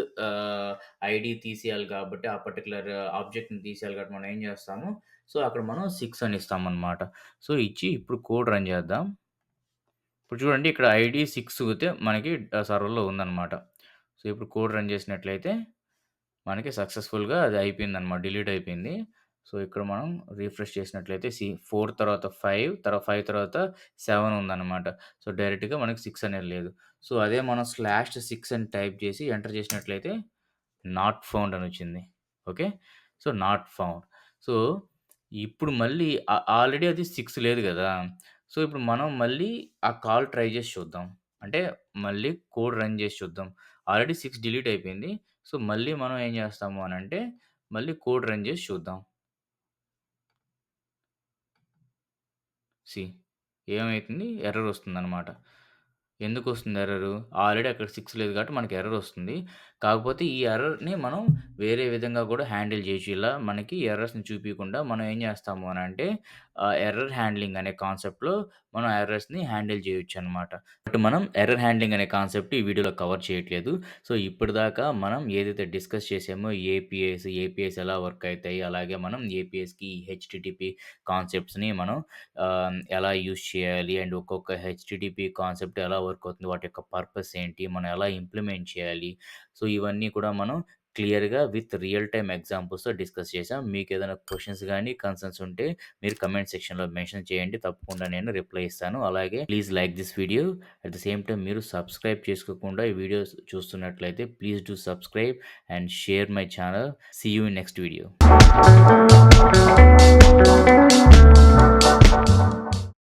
ఐడీ తీసేయాలి కాబట్టి, ఆ పర్టిక్యులర్ ఆబ్జెక్ట్‌ని తీసేయాలి కాబట్టి మనం ఏం చేస్తాము, సో, అక్కడ మనం 6 అని ఇస్తామనమాట. సో, ఇచ్చి ఇప్పుడు కోడ్ రన్ చేద్దాం. ఇప్పుడు చూడండి ఇక్కడ ఐడీ 6 అయితే మనకి సర్వర్‌లో ఉందనమాట. సో, ఇప్పుడు కోడ్ రన్ చేసినట్లయితే మనకి సక్సెస్‌ఫుల్‌గా అది అయిపోయిందనమాట. డిలీట్ అయిపోయింది. సో, ఇక్కడ మనం రిఫ్రెష్ చేసినట్లయితే 4 తర్వాత 5 5 తర్వాత 7 ఉందనమాట. సో, డైరెక్ట్‌గా మనకి 6 అనేది లేదు. సో, అదే మనం /6 అని టైప్ చేసి ఎంటర్ చేసినట్లయితే నాట్ ఫౌండ్ అనొచ్చింది. Okay. So, not found. So, ఇప్పుడు మళ్ళీ ఆల్రెడీ అది 6 లేదు గదా! సో, ఇప్పుడు మనం మళ్ళీ ఆ కాల్ ట్రై చేసి చూద్దాం. అంటే మళ్ళీ కోడ్ రన్ చేసి చూద్దాం. ఆల్రెడీ 6 డిలీట్ అయిపోయింది. సో, మళ్ళీ మనం ఏం చేస్తాము అనంటే, మళ్ళీ కోడ్ రన్ చేసి చూద్దాం. సీ ఏమైతుంది? ఎర్రర్ వస్తుందనమాట. ఎందుకొస్తుంది ఎర్రరు? ఆల్రెడీ అక్కడ 6 లేదు కాబట్టి మనకి ఎర్రర్ వస్తుంది. కాకపోతే ఈ ఎర్రర్‌ని మనం వేరే విధంగా కూడా హ్యాండిల్ చేయొచ్చు. ఇలా మనకి ఎర్రర్స్‌ని చూపియకుండా మనం ఏం చేస్తాము అనంటే ఎర్రర్ హ్యాండ్లింగ్ అనే కాన్సెప్ట్‌లో మనం ఎర్రర్స్‌ని హ్యాండిల్ చేయొచ్చనమాట. బట్ మనం ఎర్రర్ హ్యాండ్లింగ్ అనే కాన్సెప్ట్ ఈ వీడియోలో కవర్ చేయట్లేదు. సో, ఇప్పటిదాకా మనం ఏదైతే డిస్కస్ చేసామో ఏపీఐస్ ఎలా వర్క్ అయితాయి, అలాగే మనం ఏపీఐస్‌కి హెచ్‌టిటిపి కాన్సెప్ట్స్‌ని మనం ఎలా యూజ్ చేయాలి అండ్ ఒక్కొక్క హెచ్‌టిటిపి కాన్సెప్ట్ ఎలా వర్క్ అవుతుంది, వాటి యొక్క పర్పస్ ఏంటి, మనం ఎలా ఇంప్లిమెంట్ చేయాలి. సో, ఇవన్నీ కూడా మనం క్లియర్‌గా విత్ రియల్ టైమ్ ఎగ్జాంపుల్స్‌తో డిస్కస్ చేసాం. మీకేదైనా క్వెషన్స్ గాని, కన్సర్న్స్ ఉంటే మీరు కమెంట్ సెక్షన్‌లో మెన్షన్ చేయండి. తప్పకుండా నేను రిప్లై ఇస్తాను. అలాగే please like this video. At the same time మీరు సబ్స్క్రైబ్ చేసుకోకుండా ఈ వీడియోస్ చూస్తున్నట్లయితే please do subscribe and share my channel. See you in next video.